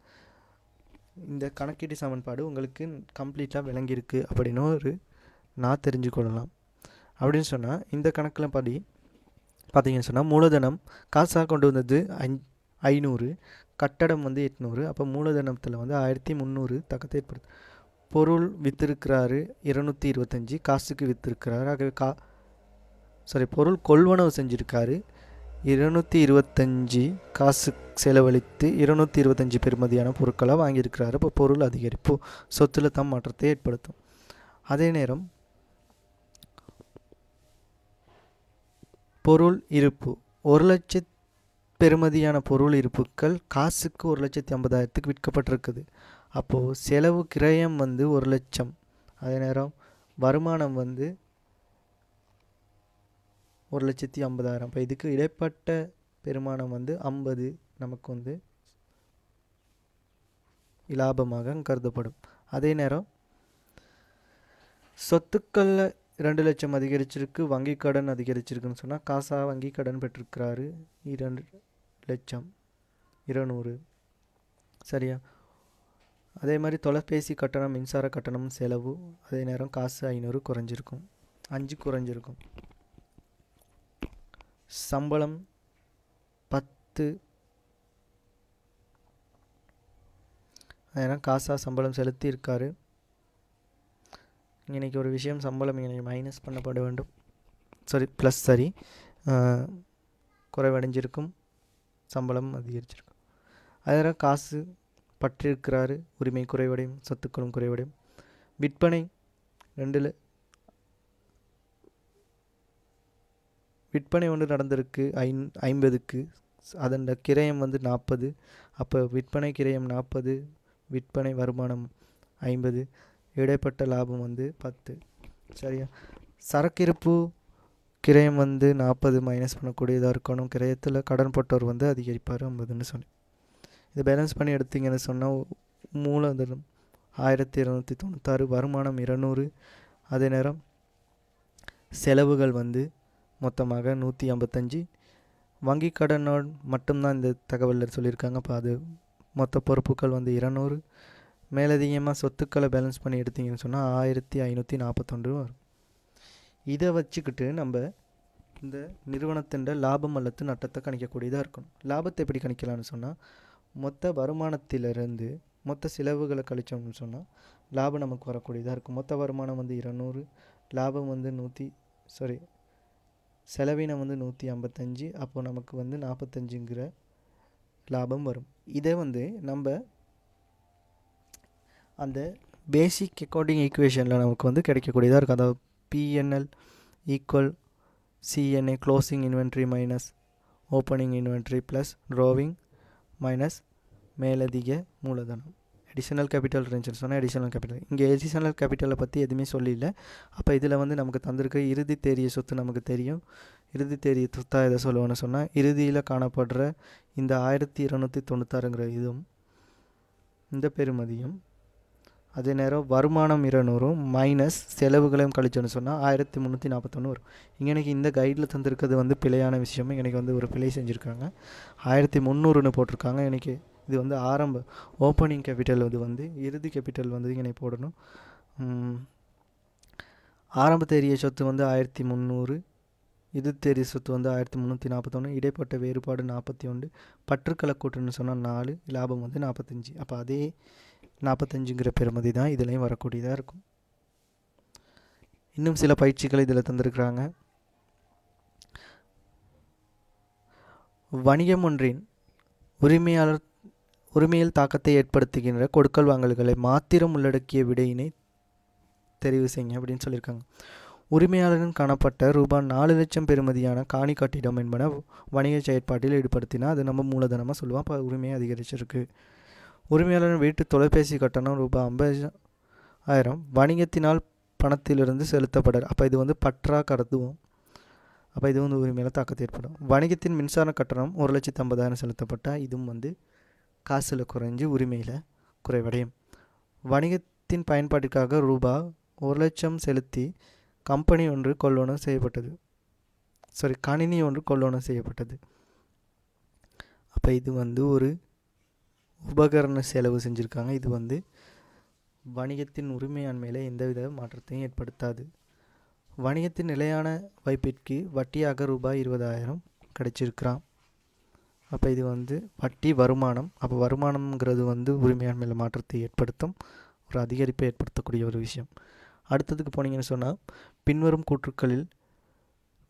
இந்த கணக்கீட்டு சமன்பாடு உங்களுக்கு கம்ப்ளீட்டாக விளங்கியிருக்கு அப்படின்னு நான் தெரிஞ்சுக்கொள்ளலாம். அப்படின்னு சொன்னால் இந்த கணக்கில் பார்த்தீங்கன்னு சொன்னால் மூலதனம் காசாக கொண்டு வந்தது 500, கட்டடம் வந்து 800. அப்போ மூலதனத்தில் வந்து 1,300 தக்கத்தை ஏற்படுது. பொருள் விற்றுருக்கிறாரு 225, காசுக்கு விற்றுருக்கிறாரு. ஆகவே பொருள் கொள்வனவு செஞ்சுருக்காரு 225, காசு செலவழித்து 225 பெறுமதியான பொருட்களை வாங்கியிருக்கிறாரு. இப்போ பொருள் அதிகரிப்பு சொத்தில் தான் மாற்றத்தை ஏற்படுத்தும். அதே நேரம் பொருள் இருப்பு 1 லட்சம் பெறுமதியான பொருள் இருப்புக்கள் காசுக்கு 1,50,000க்கு விற்கப்பட்டிருக்குது. அப்போது செலவு கிரயம் வந்து 1 லட்சம். அதே நேரம் வருமானம் வந்து 1,50,000. இப்போ இதுக்கு இடைப்பட்ட பெருமானம் வந்து 50 நமக்கு வந்து இலாபமாக கருதப்படும். அதே நேரம் சொத்துக்களில் 2 லட்சம் அதிகரிச்சிருக்கு, வங்கி கடன் அதிகரிச்சிருக்குன்னு சொன்னால் காசாக வங்கி கடன் பெற்றிருக்கிறாரு 2,200,000. சரியா? அதே மாதிரி தொலைபேசி கட்டணம், மின்சார கட்டணம், செலவு. அதே நேரம் காசு 500 குறைஞ்சிருக்கும், 5 குறைஞ்சிருக்கும். சம்பளம் 10. அதனால் காசாக சம்பளம் செலுத்தி இருக்காரு. இன்றைக்கி ஒரு விஷயம், சம்பளம் இன்றைக்கி மைனஸ் பண்ணப்பட வேண்டும். ப்ளஸ் குறைவடைஞ்சிருக்கும், சம்பளம் அதிகரிச்சிருக்கும். அதனால் காசு பற்றிருக்கிறாரு, உரிமை குறைவடையும், சொத்துக்களும் குறைவடையும். விற்பனை 2 விற்பனை ஒன்று நடந்திருக்கு 50க்கு, அதன் கிரயம் வந்து 40. அப்போ விற்பனை கிரயம் 40, விற்பனை வருமானம் 50, இடைப்பட்ட லாபம் வந்து 10. சரியா? சரக்கிருப்பு கிரயம் வந்து 40 மைனஸ் பண்ணக்கூடியதாக இருக்கணும். கிரயத்தில் கடன் போட்டவர் வந்து அதிகரிப்பார் 50ன்னு சொல்லி இதை பேலன்ஸ் பண்ணி எடுத்தீங்கன்னு சொன்னால் மூலதனம் 1296, வருமானம் 200, அதே நேரம் செலவுகள் வந்து மொத்தமாக 155. வங்கி கடனோடு மட்டும்தான் இந்த தகவலில் சொல்லியிருக்காங்க. அப்போ அது மொத்த பொறுப்புகள் வந்து 200. மேலதிகமாக சொத்துக்களை பேலன்ஸ் பண்ணி எடுத்தீங்கன்னு சொன்னால் 1541 வரும். இதை வச்சுக்கிட்டு நம்ம இந்த நிறுவனத்தின் லாபம் அல்லது நட்டத்தை கணிக்கக்கூடியதாக இருக்கணும். லாபத்தை எப்படி கணிக்கலாம்னு சொன்னால் மொத்த வருமானத்திலிருந்து மொத்த செலவுகளை கழிச்சோம்னு சொன்னால் லாபம் நமக்கு வரக்கூடியதாக இருக்கும். மொத்த வருமானம் வந்து 200, லாபம் வந்து செலவினம் வந்து 155. அப்போது நமக்கு வந்து 45ங்கிற லாபம் வரும். இதை வந்து நம்ம அந்த பேசிக் அக்கௌண்டிங் ஈக்குவேஷனில் நமக்கு வந்து கிடைக்கக்கூடியதாக இருக்கும். அதாவது PNL equal CNA closing inventory minus opening inventory plus drawing minus மேலதிக மூலதனம். அடிஷனல் கேபிட்டல் இருந்துச்சுன்னு சொன்னால் அடிஷனல் கேபிட்டல். இங்கே அடிஷனல் கேபிட்டலை பற்றி எதுவுமே சொல்லல. அப்போ இதில் வந்து நமக்கு தந்திருக்க இறுதி தேறிய சொத்து நமக்கு தெரியும். இறுதி தேறிய சொத்தாக எதை சொல்லுவோன்னு சொன்னால் இறுதியில் காணப்படுற இந்த 1296ங்கிற இதுவும் இந்த பெறுமதியும், அதே நேரம் வருமானம் 200 மைனஸ் செலவுகளையும் கழிச்சோன்னு சொன்னால் 1341 வரும். இங்கே எனக்கு இந்த கைடில் தந்திருக்கிறது வந்து பிழையான விஷயம். எனக்கு வந்து ஒரு பிழை செஞ்சுருக்காங்க. 1300ன்னு போட்டிருக்காங்க. எனக்கு இது வந்து ஆரம்ப ஓப்பனிங் கேபிட்டல், இது வந்து இறுதி கேபிட்டல் வந்து இங்கே போடணும். ஆரம்ப தேறிய சொத்து வந்து 1300, இது தேறிய சொத்து வந்து 1341, இடைப்பட்ட வேறுபாடு 41, பற்றுக்களை கூட்டுன்னு சொன்னால் 4, லாபம் வந்து 45. அப்போ அதே 45ங்கிற பெறுமதி தான் இதுலேயும் வரக்கூடியதாக இருக்கும். இன்னும் சில பயிற்சிகள் இதில் தந்திருக்கிறாங்க. வணிகம் ஒன்றின் உரிமையில் தாக்கத்தை ஏற்படுத்துகின்ற கொடுக்கல் வாங்கல்களை மாத்திரம் உள்ளடக்கிய விடையினை தெரிவு செய்யுங்க அப்படின்னு சொல்லியிருக்காங்க. உரிமையாளரின் காணப்பட்ட ரூபாய் 4 லட்சம் பெறுமதியான காணி கட்டிடம் என்பன வணிக செயற்பாட்டில் ஈடுபடுத்தினா அது நம்ம மூலதனமாக சொல்லுவோம். அப்போ உரிமையை அதிகரிச்சிருக்கு. உரிமையாளரின் வீட்டு தொலைபேசி கட்டணம் ரூபாய் 50,000 வணிகத்தினால் பணத்திலிருந்து செலுத்தப்படாது. அப்போ இது வந்து பற்றா கருதுவோம். அப்போ இது வந்து உரிமையில் தாக்கத்தை ஏற்படும். வணிகத்தின் மின்சார கட்டணம் 1,50,000 செலுத்தப்பட்டால் இதுவும் வந்து காசில் குறைஞ்சி உரிமையில் குறைவடையும். வணிகத்தின் பயன்பாட்டிற்காக ரூபாய் 1,00,000 செலுத்தி கணினி ஒன்று கொள்வனம் செய்யப்பட்டது. அப்போ இது வந்து ஒரு உபகரண செலவு செஞ்சுருக்காங்க. இது வந்து வணிகத்தின் உரிமையாண்மையில் எந்தவித மாற்றத்தையும் ஏற்படுத்தாது. வணிகத்தின் நிலையான வைப்பிற்கு வட்டியாக ரூபாய் 20,000 கிடைச்சிருக்கிறான். அப்போ இது வந்து வட்டி வருமானம். அப்போ வருமானம்ங்கிறது வந்து உரிமையாண்மையில் மாற்றத்தை ஏற்படுத்தும், ஒரு அதிகரிப்பை ஏற்படுத்தக்கூடிய ஒரு விஷயம். அடுத்ததுக்கு போனீங்கன்னு சொன்னால் பின்வரும் கூற்றுக்களில்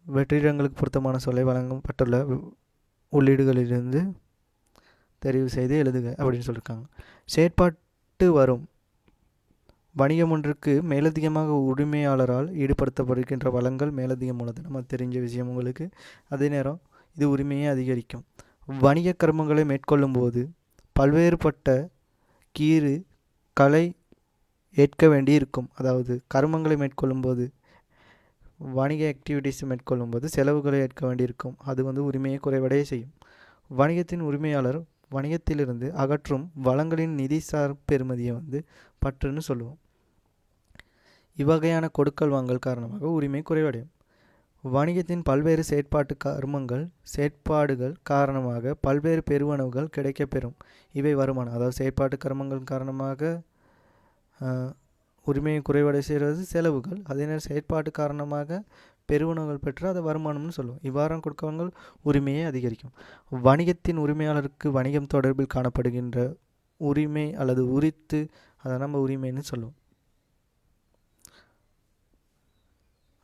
வெற்றிடங்களுக்கு பொருத்தமான சொல்லை வழங்கப்பட்டுள்ள உள்ளீடுகளிலிருந்து தெரிவு செய்து எழுதுக அப்படின்னு சொல்லியிருக்காங்க. செயற்பாட்டு வரும் வணிகம் ஒன்றுக்கு மேலதிகமாக உரிமையாளரால் ஈடுபடுத்தப்படுகின்ற வளங்கள் மேலதிக மூலதனம். அது தெரிஞ்ச விஷயம் உங்களுக்கு. அதே நேரம் இது உரிமையை அதிகரிக்கும். வணிக கர்மங்களை மேற்கொள்ளும் போது பல்வேறுபட்ட களை ஏற்க வேண்டி இருக்கும். அதாவது கர்மங்களை மேற்கொள்ளும் போது, வணிக ஆக்டிவிட்டீஸை மேற்கொள்ளும் போது செலவுகளை ஏற்க வேண்டியிருக்கும். அது வந்து உரிமையை குறைவடைய செய்யும். வணிகத்தின் உரிமையாளர் வணிகத்திலிருந்து அகற்றும் வளங்களின் நிதிசார் பெறுமதியை வந்து பற்றுன்னு சொல்லுவோம். இவ்வகையான கொடுக்கல் வாங்கல் காரணமாக உரிமை குறைவடையும். வணிகத்தின் பல்வேறு செயற்பாடுகள் காரணமாக பல்வேறு பெறுவனவுகள் கிடைக்கப்பெறும். இவை வருமானம். அதாவது செயற்பாட்டு கர்மங்கள் காரணமாக உரிமையை குறைவடை செய்கிறது செலவுகள். அதே நேரம் செயற்பாட்டு காரணமாக பெறுவனவுகள் பெற்று அதை வருமானம்னு சொல்லுவோம். இவ்வாறான கொடுக்கவங்கள் உரிமையை அதிகரிக்கும். வணிகத்தின் உரிமையாளருக்கு வணிகம் தொடர்பில் காணப்படுகின்ற உரிமை அல்லது உரித்து அதை நம்ம உரிமைன்னு சொல்லுவோம்.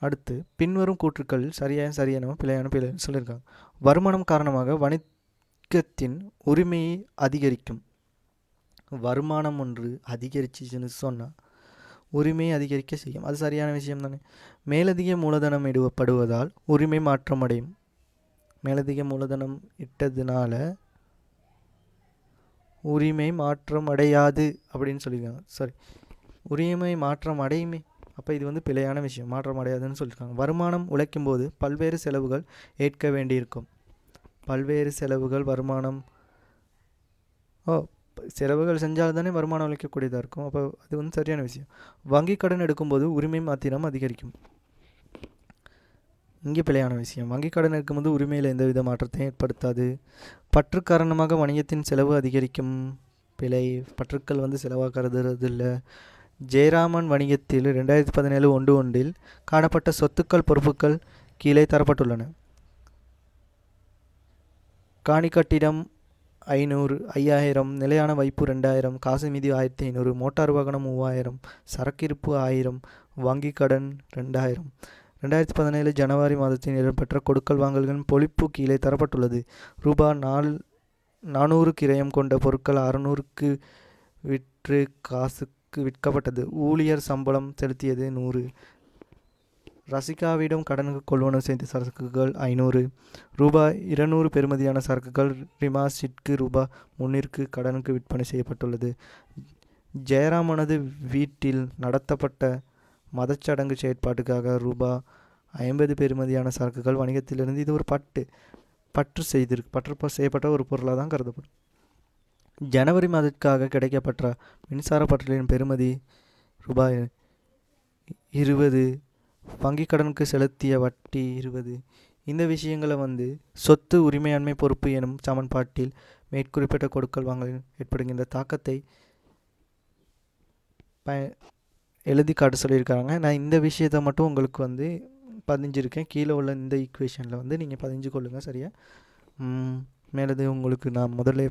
அடுத்து பின்வரும் கூற்றுக்களில் சரியான பிழையான சொல்லியிருக்காங்க. வருமானம் காரணமாக வணிகத்தின் உரிமையை அதிகரிக்கும். வருமானம் ஒன்று அதிகரிச்சுன்னு சொன்னால் உரிமையை அதிகரிக்க செய்யும். அது சரியான விஷயம் தானே. மேலதிக மூலதனம் இடுவப்படுவதால் உரிமை மாற்றம் அடையும். மேலதிக மூலதனம் இட்டதுனால உரிமை மாற்றம் அடையாது அப்படின்னு சொல்லியிருக்காங்க. உரிமை மாற்றம் அடையுமே. அப்போ இது வந்து பிழையான விஷயம், மாற்றமடையாதுன்னு சொல்லியிருக்காங்க. வருமானம் உழைக்கும் போது பல்வேறு செலவுகள் ஏற்க வேண்டியிருக்கும். பல்வேறு செலவுகள் வருமானம் செலவுகள் செஞ்சால் தானே வருமானம் உழைக்கக்கூடியதாக இருக்கும். அப்போ அது வந்து சரியான விஷயம். வங்கி கடன் எடுக்கும்போது உரிமை மாத்திரம் அதிகரிக்கும். இங்கே பிழையான விஷயம். வங்கி கடன் எடுக்கும்போது உரிமையில் எந்தவித மாற்றத்தையும் ஏற்படுத்தாது. பற்று காரணமாக வணிகத்தின் செலவு அதிகரிக்கும். பிழை. பற்றுக்கள் வந்து செலவாக கருதுறது இல்லை. ஜெயராமன் வணிகத்தில் 2017 1/1 காணப்பட்ட சொத்துக்கள் பொறுப்புகள் கீழே தரப்பட்டுள்ளன. காணி கட்டிடம் 5000, நிலையான வைப்பு 2000, காசு மீதி 1500, மோட்டார் வாகனம் 3000, சரக்கிருப்பு 1000, வங்கி கடன் 2000. 2017 ஜனவரி மாதத்தில் இடம்பெற்ற கொடுக்கல் வாங்கல்களின் பொழிப்பு கீழே தரப்பட்டுள்ளது. ரூபாய் 400 கிரயம் கொண்ட பொருட்கள் 600க்கு விற்று காசுக்கு விற்கப்பட்டது. ஊழியர் சம்பளம் செலுத்தியது 100. ரசிகாவிடம் கடனுக்கு கொள்வனவு செய்த சரக்குகள் 500. ரூபாய் 200 பெறுமதியான சரக்குகள் ரிமாஸிற்கு ரூபாய் 300க்கு கடனுக்கு விற்பனை செய்யப்பட்டுள்ளது. ஜெயராமனது வீட்டில் நடத்தப்பட்ட மதச்சடங்கு செயற்பாட்டுக்காக ரூபாய் 50 பெறுமதியான சரக்குகள் வணிகத்திலிருந்து. இது ஒரு பற்று செய்யப்பட்ட ஒரு பொருளாக தான் கருதப்படும். ஜனவரி மாதத்திற்காக கிடைக்கப்பட்ட மின்சார பற்றலின் பெறுமதி ரூபாய் 20. வங்கி கடனுக்கு செலுத்திய வட்டி 20. இந்த விஷயங்களை வந்து சொத்து உரிமையாண்மை பொறுப்பு எனும் சமன்பாட்டில் மேற்குறிப்பிட்ட கொடுக்கல் வாங்கலில் ஏற்படுகின்ற தாக்கத்தை எழுதி காட்ட சொல்லியிருக்காங்க. நான் இந்த விஷயத்தை மட்டும் உங்களுக்கு வந்து பதிஞ்சிருக்கேன். கீழே உள்ள இந்த ஈக்குவேஷனில் வந்து நீங்கள் பதிஞ்சு கொள்ளுங்கள். சரியா? மேலது உங்களுக்கு நான் முதல்ல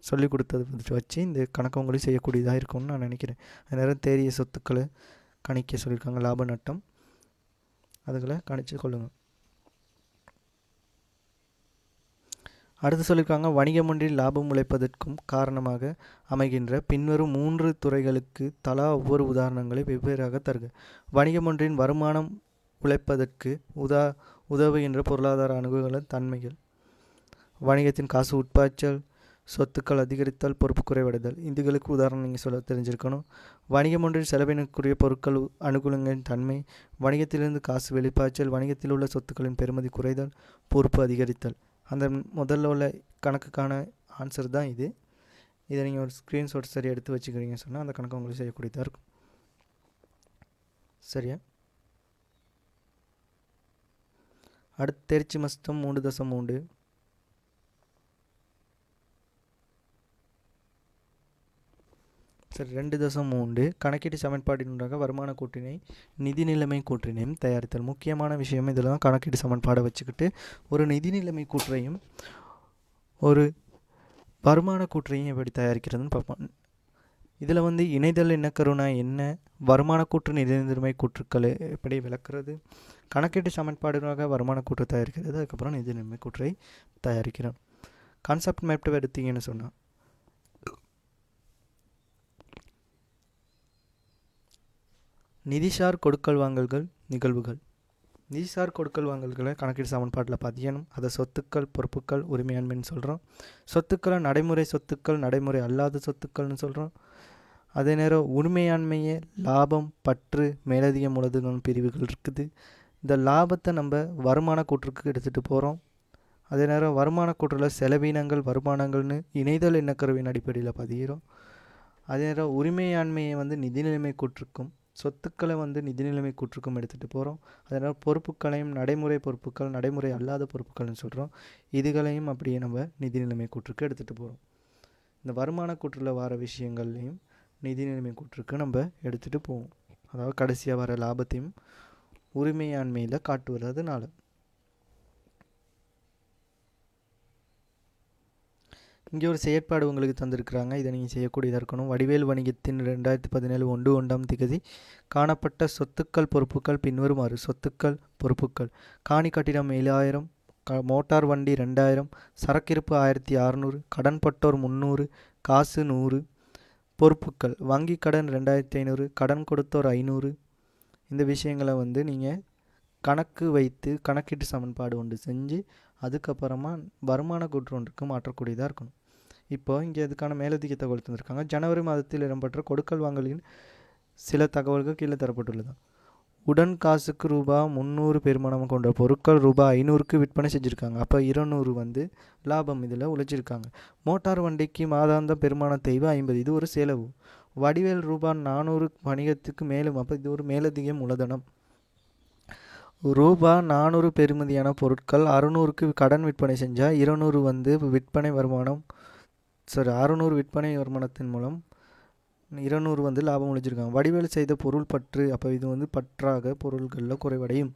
சொல்லிக் கொடுத்தது வச்சு இந்த கணக்கு உங்களுக்கு செய்யக்கூடியதாக இருக்கும்னு நான் நினைக்கிறேன். நேரம் தேறிய சொத்துக்களை கணிக்க சொல்லியிருக்காங்க. லாப நட்டம் அதுகளை கணிச்சு கொள்ளுங்கள். அடுத்து சொல்லியிருக்காங்க, வணிகம் ஒன்றில் லாபம் உழைப்பதற்கும் காரணமாக அமைகின்ற பின்வரும் 3 துறைகளுக்கு தலா ஒவ்வொரு உதாரணங்களை வெவ்வேறாக தருக. வணிகம் ஒன்றின் வருமானம் உழைப்பதற்கு உதவுகின்ற பொருளாதார அணுகுகளின் தன்மைகள். வணிகத்தின் காசு உட்பாய்ச்சல், சொத்துக்கள் அதிகரித்தல், பொறுப்பு குறைவடைதல். இதுகளுக்கு உதாரணம் நீங்கள் சொல்ல தெரிஞ்சிருக்கணும். வணிகம் ஒன்றில் செலவினக்குரிய பொருட்கள் அனுகூலங்களின் தன்மை, வணிகத்திலிருந்து காசு வெளிப்பாய்ச்சல், வணிகத்தில் உள்ள சொத்துக்களின் பெறுமதி குறைதல், பொறுப்பு அதிகரித்தல். அந்த முதல்ல உள்ள கணக்குக்கான ஆன்சர் தான் இது. இதை நீங்கள் ஒரு ஸ்க்ரீன்ஷாட் சரி எடுத்து வச்சுக்கிறீங்கன்னு சொன்னால் அந்த கணக்கு உங்களுக்கு செய்யக்கூடியதாக இருக்கும். சரியா? அடுத்து தேர்ச்சி மஸ்தம் 3.3. சரி, 2.3 கணக்கீட்டு சமன்பாட்டினூடாக வருமான கூற்றினை நிதி நிலைமை கூற்றினையும் தயாரித்தல். முக்கியமான விஷயம் இதில் தான் கணக்கீட்டு சமன்பாடை வச்சுக்கிட்டு ஒரு நிதி நிலைமை கூற்றையும் ஒரு வருமான கூற்றையும் எப்படி தயாரிக்கிறதுன்னு பார்ப்போம். இதில் வந்து இணைதல் என்ன கருணா என்ன, வருமான கூற்று நிதி நிலைமை கூற்றுக்கள் எப்படி விளக்குறது, கணக்கீட்டு சமன்பாடுனாக வருமான கூற்று தயாரிக்கிறது, அதுக்கப்புறம் நிதி நிலைமை கூற்றை தயாரிக்கிறோம். கான்செப்ட் மேப் எடுத்தீங்கன்னு சொன்னால் நிதிசார் கொடுக்கல் வாங்கல்கள் நிகழ்வுகள். நிதிசார் கொடுக்கல் வாங்கல்களை கணக்கீடு சமன்பாட்டில் பதியணும். அதை சொத்துக்கள் பொறுப்புகள் உரிமையாண்மைன்னு சொல்கிறோம். சொத்துக்களை நடைமுறை சொத்துக்கள் நடைமுறை அல்லாத சொத்துக்கள்னு சொல்கிறோம். அதே நேரம் உரிமையாண்மையே லாபம் பற்று மேலதிக மூலதனம் பிரிவுகள் இருக்குது. இந்த லாபத்தை நம்ம வருமான கூற்றுக்கு எடுத்துகிட்டு போகிறோம். அதே நேரம் வருமான கூற்றில் செலவினங்கள் வருமானங்கள்னு இணைதல் எண்ணக்கருவின் அடிப்படையில் பதிகிறோம். அதே நேரம் உரிமையாண்மையை வந்து நிதி நிலைமை கூற்றுக்கும் சொத்துக்களை வந்து நிதி நிலைமை கூற்றுக்கும் எடுத்துகிட்டு போகிறோம். அதனால் பொறுப்புகளையும் நடைமுறை பொறுப்புகள் நடைமுறை அல்லாத பொறுப்புகள்னு சொல்கிறோம். இதுகளையும் அப்படியே நம்ம நிதி நிலைமை கூற்றுக்கு எடுத்துகிட்டு போகிறோம். இந்த வருமான கூற்றில் வர விஷயங்கள்லையும் நிதி நிலைமை கூற்றுக்கு நம்ம எடுத்துகிட்டு போவோம். அதாவது கடைசியாக வர லாபத்தையும் உரிமையாண்மையில் காட்டுவதுனால. இங்கே ஒரு செயற்பாடு உங்களுக்கு தந்திருக்கிறாங்க. இதை நீங்கள் செய்யக்கூடியதாக இருக்கணும். வடிவேல் வணிகத்தின் 2017 1/1 காணப்பட்ட சொத்துக்கள் பொறுப்புகள் பின்வருமாறு. சொத்துக்கள் பொறுப்புகள்: காணி கட்டிடம் 7000, மோட்டார் வண்டி 2000, சரக்கிருப்பு 1600, கடன்பட்டோர் 300, காசு 100. பொறுப்புகள்: வங்கி கடன் 2500, கடன் கொடுத்தோர் 500. இந்த விஷயங்களை வந்து நீங்கள் கணக்கு வைத்து கணக்கீட்டு சமன்பாடு ஒன்று செஞ்சு அதுக்கப்புறமா வருமான கூற்று ஒன்றுக்கு மாற்றக்கூடியதாக இருக்கணும். இப்போ இங்கே இதுக்கான மேலதிக தகவல் தந்திருக்காங்க. ஜனவரி மாதத்தில் இடம்பெற்ற கொடுக்கல் வாங்கலின் சில தகவல்கள் கீழே தரப்பட்டுள்ளது. உடன் காசுக்கு ரூபா 300 பெருமானம் கொண்ட பொருட்கள் ரூபா 500க்கு விற்பனை செஞ்சுருக்காங்க. அப்போ 200 வந்து லாபம் இதில் உழைச்சிருக்காங்க. மோட்டார் வண்டிக்கு மாதாந்த பெருமான தேய்வு 50, இது ஒரு செலவு. வடிவேல் ரூபா 400 வணிகத்துக்கு மேலும், அப்போ இது ஒரு மேலதிக மூலதனம். ரூபா 400 பெறுமதியான பொருட்கள் 600க்கு கடன் விற்பனை செஞ்சால் 200 வந்து விற்பனை வருமானம் 600 விற்பனை வருமானத்தின் மூலம் 200 வந்து லாபம் உழைச்சிருக்காங்க. வடிவேல் செய்த பொருள் பற்று, அப்போ இது வந்து பற்றாக பொருள்களில் குறைவடையும்,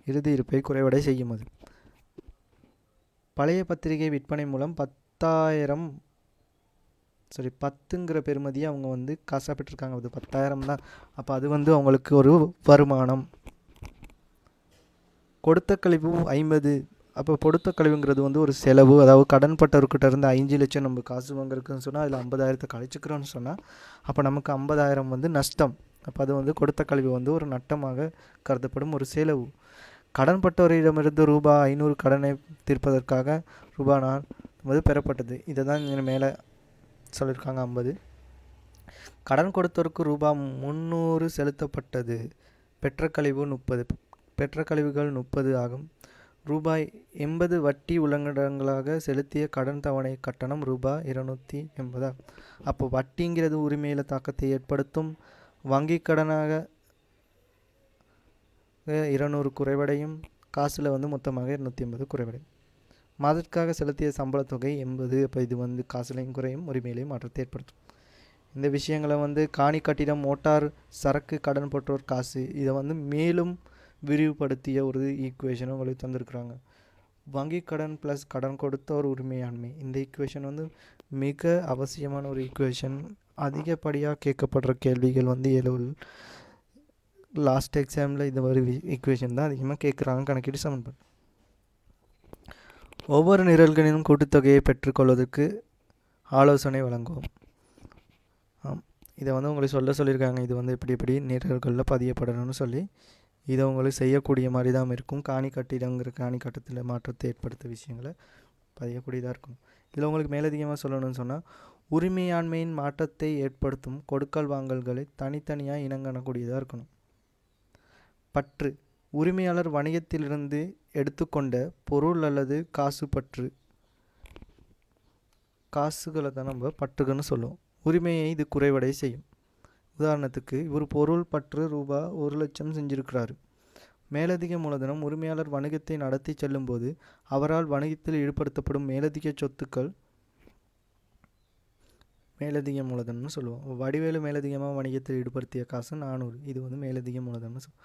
இறுதி இருப்பை குறைவடை செய்யும். அது பழைய பத்திரிகை விற்பனை மூலம் 10ங்கிற பெறுமதியை அவங்க வந்து காசாக பெற்றிருக்காங்க. அது 10,000 தான். அப்போ அது வந்து அவங்களுக்கு ஒரு வருமானம். கொடுத்த கழிவு 50, அப்போ கொடுத்த கழிவுங்கிறது வந்து ஒரு செலவு. அதாவது கடன்பட்டவர்கிட்ட இருந்து 5 லட்சம் நம்ம காசு வாங்குறதுக்குன்னு சொன்னால் அதில் 50,000 கழிச்சுக்கிறோன்னு சொன்னால் அப்போ நமக்கு 50,000 வந்து நஷ்டம். அப்போ அது வந்து கொடுத்த கழிவு வந்து ஒரு நட்டமாக கருதப்படும் ஒரு செலவு. கடன்பட்டவரிடமிருந்து ரூபா 500 கடனை தீர்ப்பதற்காக ரூபா 4 பெறப்பட்டது. இதை தான் இங்கே மேலே சொல்லியிருக்காங்க. 50 கடன் கொடுத்தவருக்கு ரூபா 300 செலுத்தப்பட்டது. பெற்ற கழிவு 30, பெற்ற கழிவுகள் 30 ஆகும். ரூபாய் 80 வட்டி உள்ளடங்களாக செலுத்திய கடன் தவணை கட்டணம் ரூபாய் 280 ஆகும். அப்போ வட்டிங்கிறது உரிமையில் தாக்கத்தை ஏற்படுத்தும். வங்கி கடனாக 200 குறைவடையும். காசில் வந்து மொத்தமாக 280 குறைவடையும். மாதத்திற்காக செலுத்திய சம்பள தொகை 80, அப்போ இது வந்து காசுலையும் குறையும், உரிமையிலையும் மாற்றத்தை ஏற்படுத்தும். இந்த விஷயங்களை வந்து காணி கட்டிடம், மோட்டார், சரக்கு, கடன் போட்டோர் காசு, இதை வந்து மேலும் விரிவுபடுத்திய ஒரு ஈக்குவேஷன் உங்களுக்கு தந்திருக்கிறாங்க. வங்கி கடன் ப்ளஸ் கடன் கொடுத்த ஒரு உரிமையாண்மை, இந்த ஈக்குவேஷன் வந்து மிக அவசியமான ஒரு ஈக்குவேஷன். அதிகப்படியாக கேட்கப்படுற கேள்விகள் வந்து லாஸ்ட் எக்ஸாமில் இந்த மாதிரி ஈக்குவேஷன் தான் அதிகமாக கேட்குறாங்க. கணக்கீடு சமன்பாடு. ஒவ்வொரு நிரல்களிலும் கூட்டுத்தொகையை பெற்றுக்கொள்வதற்கு ஆலோசனை வழங்குவோம். இதை வந்து உங்களுக்கு சொல்லியிருக்காங்க. இது வந்து எப்படி நிரல்களில் பதியப்படணும்னு சொல்லி இதை உங்களுக்கு செய்யக்கூடிய மாதிரி தான் இருக்கும். காணி கட்டத்தில் மாற்றத்தை ஏற்படுத்த விஷயங்களை பதியக்கூடியதாக இருக்கும். இதில் உங்களுக்கு மேலதிகமாக சொல்லணும்னு சொன்னால் உரிமையாண்மையின் மாற்றத்தை ஏற்படுத்தும் கொடுக்கல் வாங்கல்களை தனித்தனியாக இனங்கணக்கூடியதாக இருக்கணும். பற்று, உரிமையாளர் வணிகத்திலிருந்து எடுத்துக்கொண்ட பொருள் அல்லது காசு பற்று, காசுகளை தான் நம்ம பற்றுகன்னு சொல்லுவோம். உரிமையை இது குறைவடை செய்யும். உதாரணத்துக்கு ஒரு பொருள் பற்று ரூபா 1 லட்சம் செஞ்சிருக்கிறாரு. மேலதிக மூலதனம், உரிமையாளர் வணிகத்தை நடத்தி செல்லும்போது அவரால் வணிகத்தில் ஈடுபடுத்தப்படும் மேலதிக சொத்துக்கள் மேலதிக மூலதனம்னு சொல்லுவோம். வடிவேலு மேலதிகமாக வணிகத்தில் ஈடுபடுத்திய காசு 400, இது வந்து மேலதிக மூலதனம்னு சொல்லுவோம்.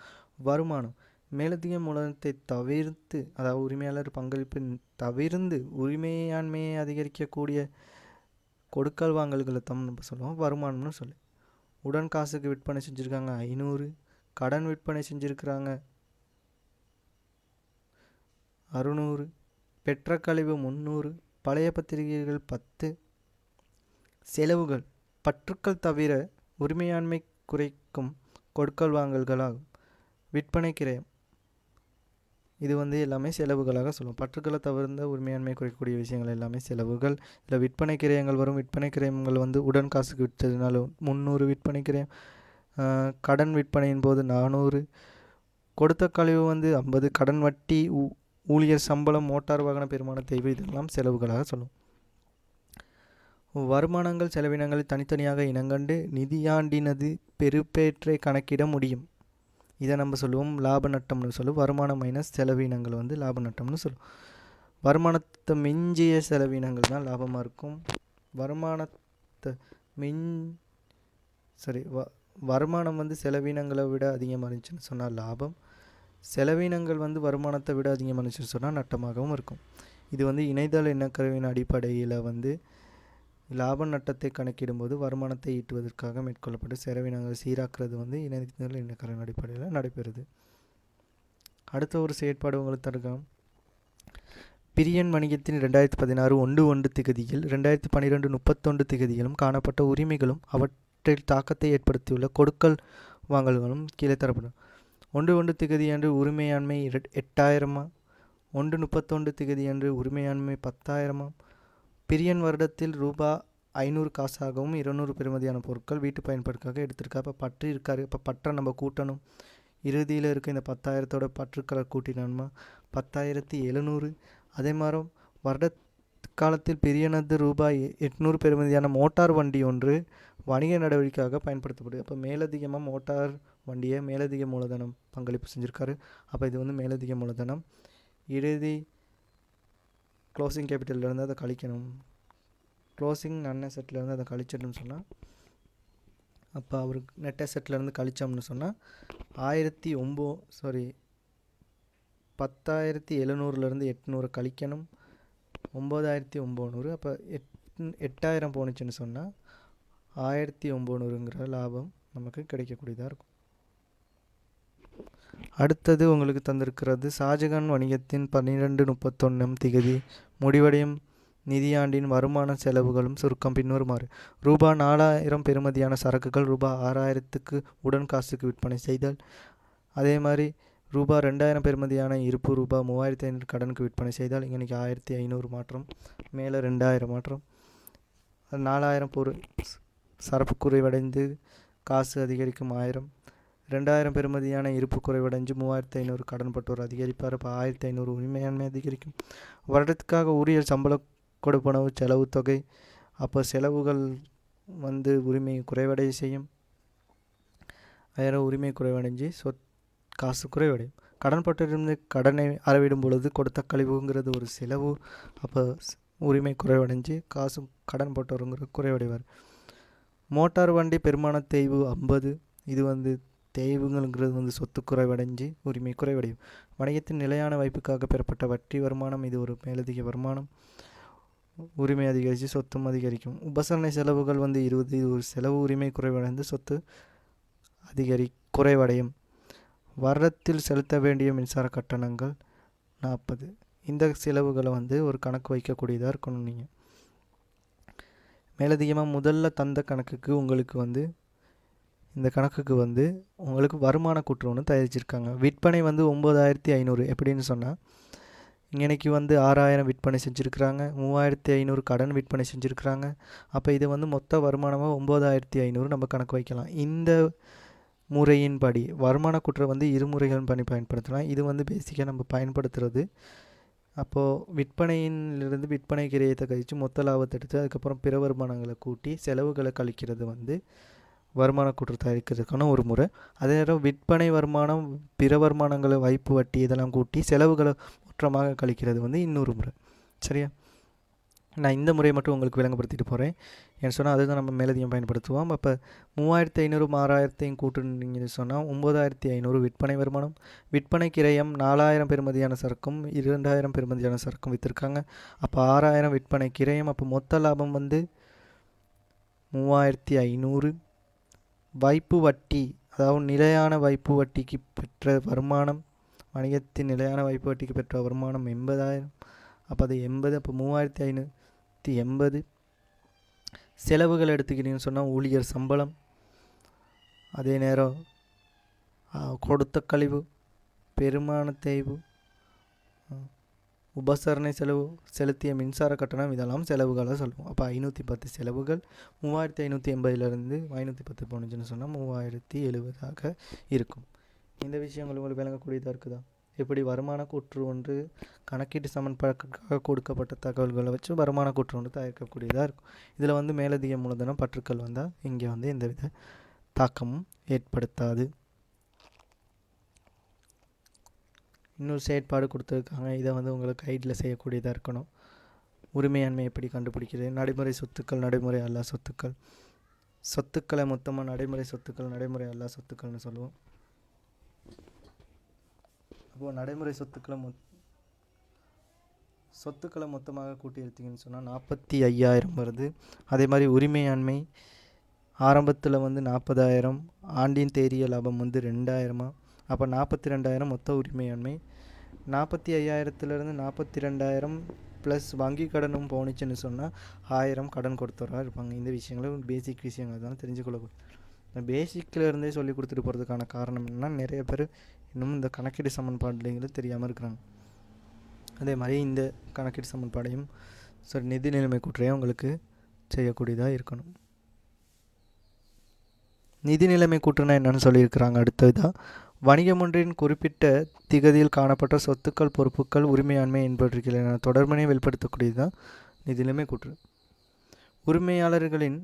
வருமானம், மேலதிக மூலதனத்தை தவிர்த்து, அதாவது உரிமையாளர் பங்களிப்பு தவிர்த்து உரிமையாண்மையை அதிகரிக்கக்கூடிய கொடுக்கல் வாங்கல்களை தான் நம்ம சொல்லுவோம் வருமானம்னு சொல்லி. உடன் காசுக்கு விற்பனை செஞ்சுருக்காங்க 500, கடன் விற்பனை செஞ்சுருக்கிறாங்க 600, பெற்ற கழிவு 300, பழைய பத்திரிகைகள் 10. செலவுகள், பற்றுக்கள் தவிர உரிமையாண்மை குறைக்கும் கொடுக்கல் வாங்கல்களாகும். விற்பனை கிரயம், இது வந்து எல்லாமே செலவுகளாக சொல்லுவோம். பற்றுக்களை தவிர்த்த உரிமையாண்மை குறைக்கக்கூடிய விஷயங்கள் எல்லாமே செலவுகள். இதில் விற்பனை கிரயங்கள் வரும். விற்பனை கிரயங்கள் வந்து உடன் காசுக்கு விற்றதுனால 300 விற்பனை கிரயம், கடன் விற்பனையின் போது 400, கொடுத்த கழிவு வந்து 50, கடன் வட்டி, ஊழியர் சம்பளம், மோட்டார் வாகன பெருமான தேய்வு, இதெல்லாம் செலவுகளாக சொல்லுவோம். வருமானங்கள் செலவினங்களை தனித்தனியாக இனங்கண்டு நிதியாண்டினது பெறுபேற்றை கணக்கிட முடியும். இதை நம்ம சொல்லுவோம் லாப நட்டம்னு சொல்லுவோம். வருமானம் மைனஸ் செலவினங்கள் வந்து லாப நட்டம்னு சொல்லுவோம். வருமானத்தை மிஞ்சிய செலவினங்கள் தான் லாபமாக இருக்கும். வருமானம் வந்து செலவினங்களை விட அதிகமாக இருந்துச்சுன்னு சொன்னால் லாபம், செலவினங்கள் வந்து வருமானத்தை விட அதிகமாக இருந்துச்சுன்னு சொன்னால் நட்டமாகவும் இருக்கும். இது வந்து இணையதள எண்ணக்கருவின் அடிப்படையில் வந்து லாப நட்டத்தை கணக்கிடும்போது வருமானத்தை ஈட்டுவதற்காக மேற்கொள்ளப்பட்டு செலவினங்களை சீராக்குறது வந்து இணையதள எண்ணக்கருவின் அடிப்படையில் நடைபெறுது. அடுத்த ஒரு செயற்பாடு உங்களுக்கு தருகிறோம். பிரியன் வணிகத்தின் 2016 1/1 திகதியில் 2012 31 திகதியிலும் காணப்பட்ட உரிமைகளும் அவற்றில் தாக்கத்தை ஏற்படுத்தியுள்ள கொடுக்கல் வாங்கல்களும் கீழே தரப்படும். 1/1 திகதியன்று உரிமையாண்மை 8000, 1/31 திகதியன்று உரிமையாண்மை 10,000. பிரியன் வருடத்தில் ரூபா 500 காசாகவும் 200 பெறுமதியான பொருட்கள் வீட்டு பயன்பாட்டுக்காக எடுத்திருக்கா. இப்போ பற்று இருக்காரு. இப்போ பற்றை நம்ம கூட்டணும். இறுதியில் இருக்க இந்த 10,000 பற்றுக்களை கூட்டினோம்னா 10,700. அதே மாதிரி வருட காலத்தில் பெரியனது ரூபாய் 800 பெறுமதியான மோட்டார் வண்டி ஒன்று வணிக நடவடிக்கைக்காக பயன்படுத்தப்படுது. அப்போ மேலதிகமாக மோட்டார் வண்டியை மேலதிக மூலதனம் பங்களிப்பு செஞ்சுருக்காரு. அப்போ இது வந்து மேலதிக மூலதனம். இறுதி க்ளோசிங் கேபிட்டல்லேருந்து அதை கழிக்கணும். க்ளோசிங் நன் அசெட்லேருந்து அதை கழிச்சிட்டோம்னு சொன்னால், அப்போ அவருக்கு நெட் அசெட்லேருந்து கழிச்சோம்னு சொன்னால் 10,700லேருந்து 800 கழிக்கணும். 9,900. அப்போ 8,000 போணுச்சுன்னு சொன்னால் 1,900ங்கிற லாபம் நமக்கு கிடைக்கக்கூடியதாக இருக்கும். அடுத்தது உங்களுக்கு தந்திருக்கிறது ஷாஜகான் வணிகத்தின் 12/31 முடிவடையும் நிதியாண்டின் வருமான செலவுகளும் சுருக்கம் பின்வருமாறு. ரூபாய் 4,000 பெறுமதியான சரக்குகள் ரூபாய் 6,000க்கு உடன் காசுக்கு விற்பனை செய்தல். அதே மாதிரி ரூபாய் 2,000 பெறுமதியான இருப்பு ரூபாய் 3,500 கடனுக்கு விற்பனை செய்தால் இன்றைக்கி 1,500 மாற்றம், மேலே 2,000 மாற்றம். 4,000 சரக்கு குறைவடைந்து காசு அதிகரிக்கும் 1,000. 2,000 பெறுமதியான இருப்பு குறைவடைஞ்சு 3,500 கடன்பட்டோர் அதிகரிப்பார். அப்போ 1,500 உரிமையாண்மை அதிகரிக்கும். வருடத்துக்காக ஊழியர் சம்பள கொடுப்பனவு செலவு தொகை. அப்போ செலவுகள் வந்து உரிமை குறைவடைய செய்யும். 1,000 உரிமை குறைவடைஞ்சு காசு குறைவடையும். கடன்பட்டிருந்து கடனை அளவிடும் பொழுது கொடுத்த கழிவுங்கிறது ஒரு செலவு. அப்போ உரிமை குறைவடைஞ்சு காசு கடன்பட்டோருங்கிற குறைவடைவார். மோட்டார் வண்டி பெருமான தேய்வு 50. இது வந்து தேய்வுங்கிறது வந்து சொத்து குறைவடைஞ்சு உரிமை குறைவடையும். வணிகத்தின் நிலையான வைப்புக்காக பெறப்பட்ட வட்டி வருமானம். இது ஒரு மேலதிக வருமானம். உரிமை அதிகரித்து சொத்தும் அதிகரிக்கும். உபசரணை செலவுகள் வந்து 20. இது ஒரு செலவு. உரிமை குறைவடைந்து சொத்து குறைவடையும். வருடத்தில் செலுத்த வேண்டிய மின்சார கட்டணங்கள் 40. இந்த செலவுகளை வந்து ஒரு கணக்கு வைக்கக்கூடியதாக இருக்கணும். நீங்கள் மேலதிகமாக முதல்ல தந்த கணக்குக்கு உங்களுக்கு வந்து இந்த கணக்குக்கு வந்து உங்களுக்கு வருமான கூற்று ஒன்று தயாரிச்சிருக்காங்க. விற்பனை வந்து 9,500 எப்படின்னு சொன்னால், இன்றைக்கி வந்து 6,000 விற்பனை செஞ்சுருக்கிறாங்க, 3,500 கடன் விற்பனை செஞ்சுருக்கிறாங்க. அப்போ இது வந்து மொத்த வருமானமாக 9,500 நம்ம கணக்கு வைக்கலாம். இந்த முறையின்படி வருமான கூற்றை வந்து இருமுறைகள் பண்ணி பயன்படுத்தலாம். இது வந்து பேசிக்காக நம்ம பயன்படுத்துகிறது. அப்போது விற்பனையிலிருந்து விற்பனை கிரயத்தை கழித்து மொத்த லாபத்தை எடுத்து அதுக்கப்புறம் பிற வருமானங்களை கூட்டி செலவுகளை கழிக்கிறது வந்து வருமான கூற்று தயாரிக்கிறதுக்கான ஒரு முறை. அதே நேரம் விற்பனை வருமானம், பிற வருமானங்களை, வைப்பு வட்டி இதெல்லாம் கூட்டி செலவுகளை மொத்தமாக கழிக்கிறது வந்து இன்னொரு முறை. சரியா? நான் இந்த முறையை மட்டும் உங்களுக்கு விளங்கப்படுத்திட்டு போகிறேன். ஏன்னு சொன்னால் அதுதான் நம்ம மேலதிகம் பயன்படுத்துவோம். அப்போ 3,500 6,000 கூட்டுன்னு சொன்னால் 9,500 விற்பனை வருமானம். விற்பனை கிரயம் 4,000 பெறுமதியான சரக்கும் 2,000 பெறுமதியான சரக்கும் விற்றுருக்காங்க. அப்போ 6,000 விற்பனை கிரயம். அப்போ மொத்த லாபம் வந்து 3,500. வைப்பு வட்டி, அதாவது நிலையான வைப்பு வட்டிக்கு பெற்ற வருமானம், வணிகத்தின் நிலையான வைப்பு வட்டிக்கு பெற்ற வருமானம் 80,000. அப்போ அது 80. அப்போ 3,580. செலவுகள் எடுத்துக்கிட்டீங்கன்னு சொன்னால் ஊழியர் சம்பளம், அதே நேரம் கொடுத்த கழிவு, பெருமான தேய்வு, உபசரணை செலவு, செலுத்திய மின்சார கட்டணம், இதெல்லாம் செலவுகளாக சொல்லுவோம். அப்போ 510 செலவுகள். 3,580லேருந்து 510 போணுச்சுன்னு சொன்னால் 3,070 இருக்கும். இந்த விஷயங்கள் உங்களுக்கு விளங்கக்கூடியதாக இருக்குதா? எப்படி வருமான கூற்று ஒன்று கணக்கீட்டு சமன்பாட்டுக்காக கொடுக்கப்பட்ட தகவல்களை வச்சு வருமான கூற்று ஒன்று தயாரிக்கக்கூடியதாக இருக்கும். இதில் வந்து மேலதிக மூலதனம் பற்றுக்கள் வந்தால் இங்கே வந்து எந்தவித தாக்கமும் ஏற்படுத்தாது. இன்னொரு செயற்பாடு கொடுத்துருக்காங்க. இதை வந்து உங்களுக்கு கைடில் செய்யக்கூடியதாக இருக்கணும். உரிமையாண்மை எப்படி கண்டுபிடிக்கிறது, நடைமுறை சொத்துக்கள், நடைமுறை அல்லா சொத்துக்கள். சொத்துக்களை மொத்தமாக நடைமுறை சொத்துக்கள், நடைமுறை அல்லா சொத்துக்கள்னு சொல்லுவோம். அப்போது நடைமுறை சொத்துக்களை மொத்தமாக கூட்டி எடுத்தீங்கன்னு சொன்னால் 45,000 வருது. அதே மாதிரி உரிமையாண்மை ஆரம்பத்தில் வந்து 40,000, ஆண்டின் தேறிய லாபம் வந்து 2,000. அப்போ 42,000 மொத்த உரிமையாண்மை. 45,000லேருந்து 42,000 ப்ளஸ் வங்கி கடனும் போணுச்சுன்னு சொன்னால் 1,000 கடன் கொடுத்தவராக இருப்பாங்க. இந்த விஷயங்களும் பேசிக் விஷயங்கள் தான் தெரிஞ்சுக்கொள்ளக்கூடாது. இந்த பேசிக்கில் சொல்லி கொடுத்துட்டு போகிறதுக்கான காரணம் என்னன்னா, நிறைய பேர் இன்னும் இந்த கணக்கீடு சமன்பாடுங்கிறது தெரியாமல் இருக்கிறாங்க. அதே மாதிரி இந்த கணக்கீடு சமன்பாடையும் நிதி நிலைமை கூற்றையும் உங்களுக்கு செய்யக்கூடியதாக இருக்கணும். நிதி நிலைமை கூற்றுனா என்னன்னு சொல்லியிருக்கிறாங்க. அடுத்ததுதான் வணிகம் ஒன்றின் குறிப்பிட்ட திகதியில் காணப்பட்ட சொத்துக்கள், பொறுப்புகள், உரிமையாண்மை என்பவற்றிற்கான தொடர்பினை வெளிப்படுத்தக்கூடியது தான் நிதி நிலைமை கூற்று. உரிமையாளர்களின்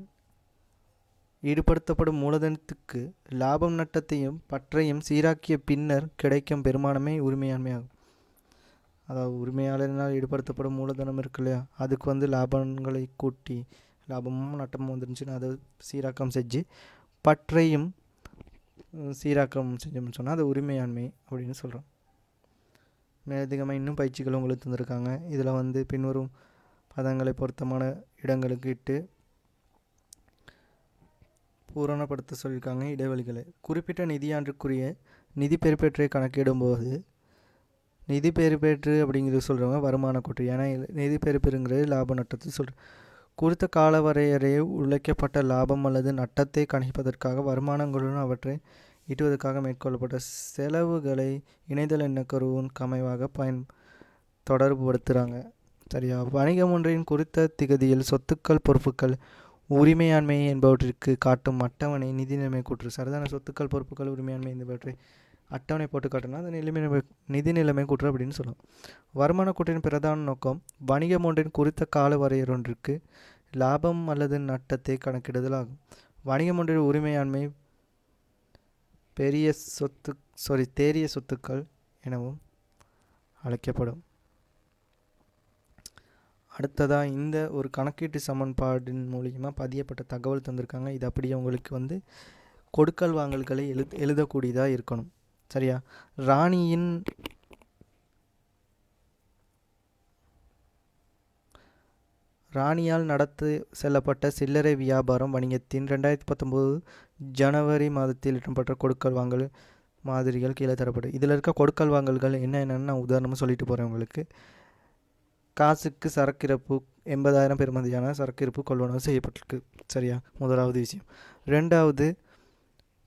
ஈடுபடுத்தப்படும் மூலதனத்துக்கு லாபம் நட்டத்தையும் பற்றையும் சீராக்கிய பின்னர் கிடைக்கும் பெருமானமே உரிமையாண்மை ஆகும். அதாவது உரிமையாளரினால் ஈடுபடுத்தப்படும் மூலதனம் இருக்கு இல்லையா, அதுக்கு லாபங்களை கூட்டி லாபமும் நட்டமும் வந்துருந்துச்சுன்னா அதை சீராக்கம் செஞ்சு பற்றையும் சீராக்கம் செஞ்சோம்னு சொன்னால் அது உரிமையாண்மை அப்படின்னு சொல்கிறோம். மேலதிகமாக இன்னும் பயிற்சிகள் உங்களுக்கு தந்திருக்காங்க. இதில் பின்வரும் பதங்களை பொருத்தமான இடங்களுக்கு இட்டு பூரணப்படுத்த சொல்லியிருக்காங்க. இடைவெளிகளை குறிப்பிட்ட நிதியாண்டுக்குரிய நிதி பெறுபேற்றை கணக்கிடும்போது நிதி பெறுபேற்று அப்படிங்கிறது சொல்கிறவங்க வருமான கூற்று. ஏன்னா நிதி பெறுபேறுங்கிறது லாப நட்டத்தை சொல்கிறேன். குறித்த கால வரையறையை உழைக்கப்பட்ட லாபம் அல்லது நட்டத்தை கணிப்பதற்காக வருமானங்களுடன் அவற்றை ஈட்டுவதற்காக மேற்கொள்ளப்பட்ட செலவுகளை இணைதல் எண்ணக்கருவின் கமைவாக தொடர்புபடுத்துகிறாங்க. சரியா? வணிகம் ஒன்றின் குறித்த திகதியில் சொத்துக்கள், பொறுப்புகள், உரிமையாண்மை என்பவற்றிற்கு காட்டும் அட்டவணை நிதி நிலைமை கூற்று. சரிதான? சொத்துக்கள், பொறுப்புகள், உரிமையாண்மை என்பவற்றை அட்டவணை போட்டு காட்டினா அது நிதி நிலைமை கூற்று அப்படின்னு சொல்லலாம். வருமான கூற்றின் பிரதான நோக்கம் வணிகம் ஒன்றின் குறித்த கால வரையறொன்றிற்கு லாபம் அல்லது நட்டத்தை கணக்கிடுதல் ஆகும். வணிகம் ஒன்றின் உரிமையாண்மை தேறிய சொத்துக்கள் எனவும் அழைக்கப்படும். அடுத்ததாக இந்த ஒரு கணக்கீட்டு சமன்பாடின் மூலியமாக பதியப்பட்ட தகவல் தந்திருக்காங்க. இது அப்படியே உங்களுக்கு கொடுக்கல் வாங்கல்களை எழுதக்கூடியதாக இருக்கணும். சரியா? ராணியால் நடத்து செல்லப்பட்ட சில்லறை வியாபாரம் வணிகத்தின் 2019 ஜனவரி மாதத்தில் இடம்பெற்ற கொடுக்கல் வாங்கல் மாதிரிகள் கீழே தரப்படும். இதில் இருக்க கொடுக்கல் வாங்கல்கள் என்னென்னு நான் உதாரணமாக சொல்லிட்டு போகிறேன் உங்களுக்கு. காசுக்கு சரக்கிருப்பு 80,000 பெறுமதியான சரக்கிருப்பு கொள்வனவு செய்யப்பட்டிருக்கு. சரியா? முதலாவது விஷயம். ரெண்டாவது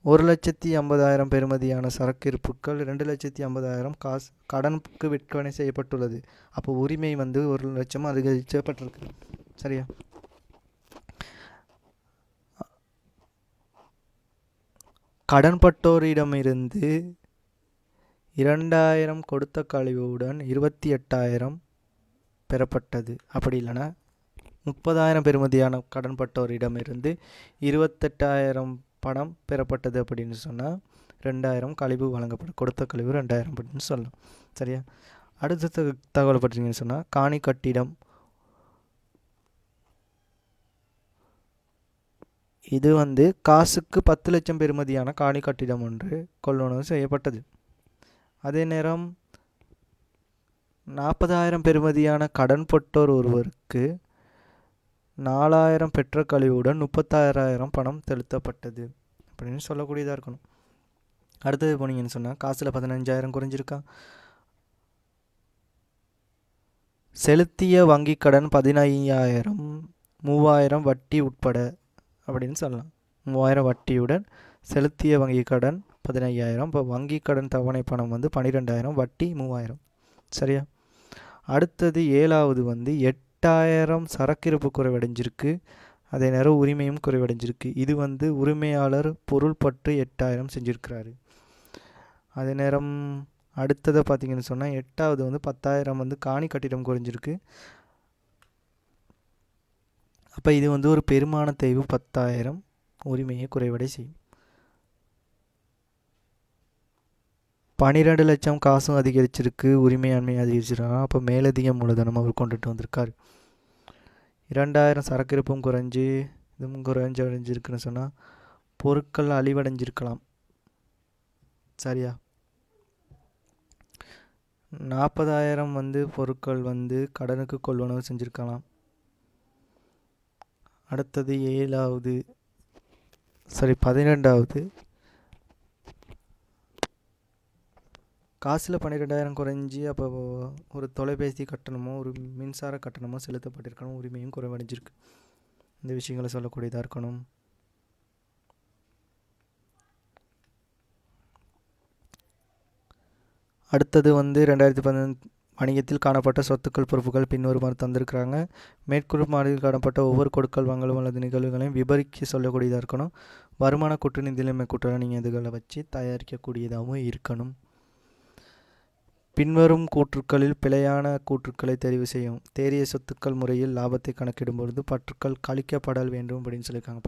1,50,000 பெறுமதியான சரக்கிருப்புகள் 2,50,000 காசு கடனுக்கு விற்பனை செய்யப்பட்டுள்ளது. அப்போ உரிமை 1,00,000 அதிகரிக்கப்பட்டிருக்கு. சரியா? கடன்பட்டோரிடமிருந்து 2,000 கொடுத்த கழிவுடன் 28,000 பெறப்பட்டது. அப்படி இல்லைன்னா 30,000 பெறுமதியான கடன்பட்டோரிடமிருந்து 28,000 பணம் பெறப்பட்டது அப்படின்னு சொன்னால் 2,000 கழிவு வழங்கப்படும். கொடுத்த கழிவு 2,000 அப்படின்னு சொல்லலாம். சரியா? அடுத்த தகவல் பற்றிங்கன்னு சொன்னால் காணி கட்டிடம். இது காசுக்கு 10 லட்சம் பெறுமதியான காணி கட்டிடம் ஒன்று கொள்வனவு செய்யப்பட்டது. அதே நேரம் 40,000 பெறுமதியான கடன்பட்டோர் ஒருவருக்கு 4,000 பெற்ற கழிவுடன் 36,000 பணம் செலுத்தப்பட்டது அப்படின்னு சொல்லக்கூடியதாக இருக்கணும். அடுத்தது போனீங்கன்னு சொன்னால் காசில் 15,000 குறைஞ்சிருக்கா. செலுத்திய வங்கி கடன் 15,000, 3,000 வட்டி உட்பட அப்படின்னு சொல்லலாம். 3,000 வட்டியுடன் செலுத்திய வங்கி கடன் 15,000. இப்போ வங்கி கடன் தவணை பணம் 12,000, வட்டி 3,000. சரியா? அடுத்தது 7வது 8,000 சரக்கிருப்பு குறைவடைஞ்சிருக்கு. அதே நேரம் உரிமையும் குறைவடைஞ்சிருக்கு. இது உரிமையாளர் பொருள் பற்று 8,000 செஞ்சுருக்கிறாரு. அதே நேரம் அடுத்ததை பார்த்தீங்கன்னு சொன்னால் 8வது 10,000 காணி கட்டிடம் குறைஞ்சிருக்கு. அப்போ இது ஒரு பெருமான தேய்வு 10,000 உரிமையை குறைவடை செய்யும். 12 லட்சம் காசும் அதிகரிச்சிருக்கு, உரிமையாண்மை அதிகரிச்சிருக்காங்க. அப்போ மேலதிக மூலதனம் அவர் கொண்டுட்டு வந்திருக்காரு. 2,000 சரக்கிருப்பும் குறைஞ்சி இதுவும் குறைஞ்சடைஞ்சிருக்குன்னு சொன்னால் பொருட்கள் அழிவடைஞ்சிருக்கலாம். சரியா? 40,000 பொருட்கள் கடனுக்கு கொள்வனவு செஞ்சுருக்கலாம். அடுத்தது 12வது காசில் 12,000 குறைஞ்சி அப்போ ஒரு தொலைபேசி கட்டணமோ ஒரு மின்சார கட்டணமோ செலுத்தப்பட்டிருக்கணும். உரிமையும் குறைவடைஞ்சிருக்கு. இந்த விஷயங்களை சொல்லக்கூடியதாக இருக்கணும். அடுத்தது 2019 வணிகத்தில் காணப்பட்ட சொத்துக்கள் பொறுப்புகள் பின்வருமாறு தந்திருக்கிறாங்க. மேற்கூறும் மாறியில் காணப்பட்ட ஒவ்வொரு கொடுக்கல் வாங்கலும் அல்லது நிகழ்வுகளையும் விபரிக்க சொல்லக்கூடியதாக இருக்கணும். வருமான கூற்று நிதி நிலைமை கூற்றலை நீங்கள் இதுகளை வச்சு தயாரிக்கக்கூடியதாகவும் இருக்கணும். பின்வரும் கூற்றுக்களில் பிழையான கூற்றுக்களை தெரிவு செய்யும். தேறிய சொத்துக்கள் முறையில் லாபத்தை கணக்கிடும் பொழுது பற்றுக்கள் கழிக்கப்படல் வேண்டும் அப்படின்னு சொல்லியிருக்காங்க.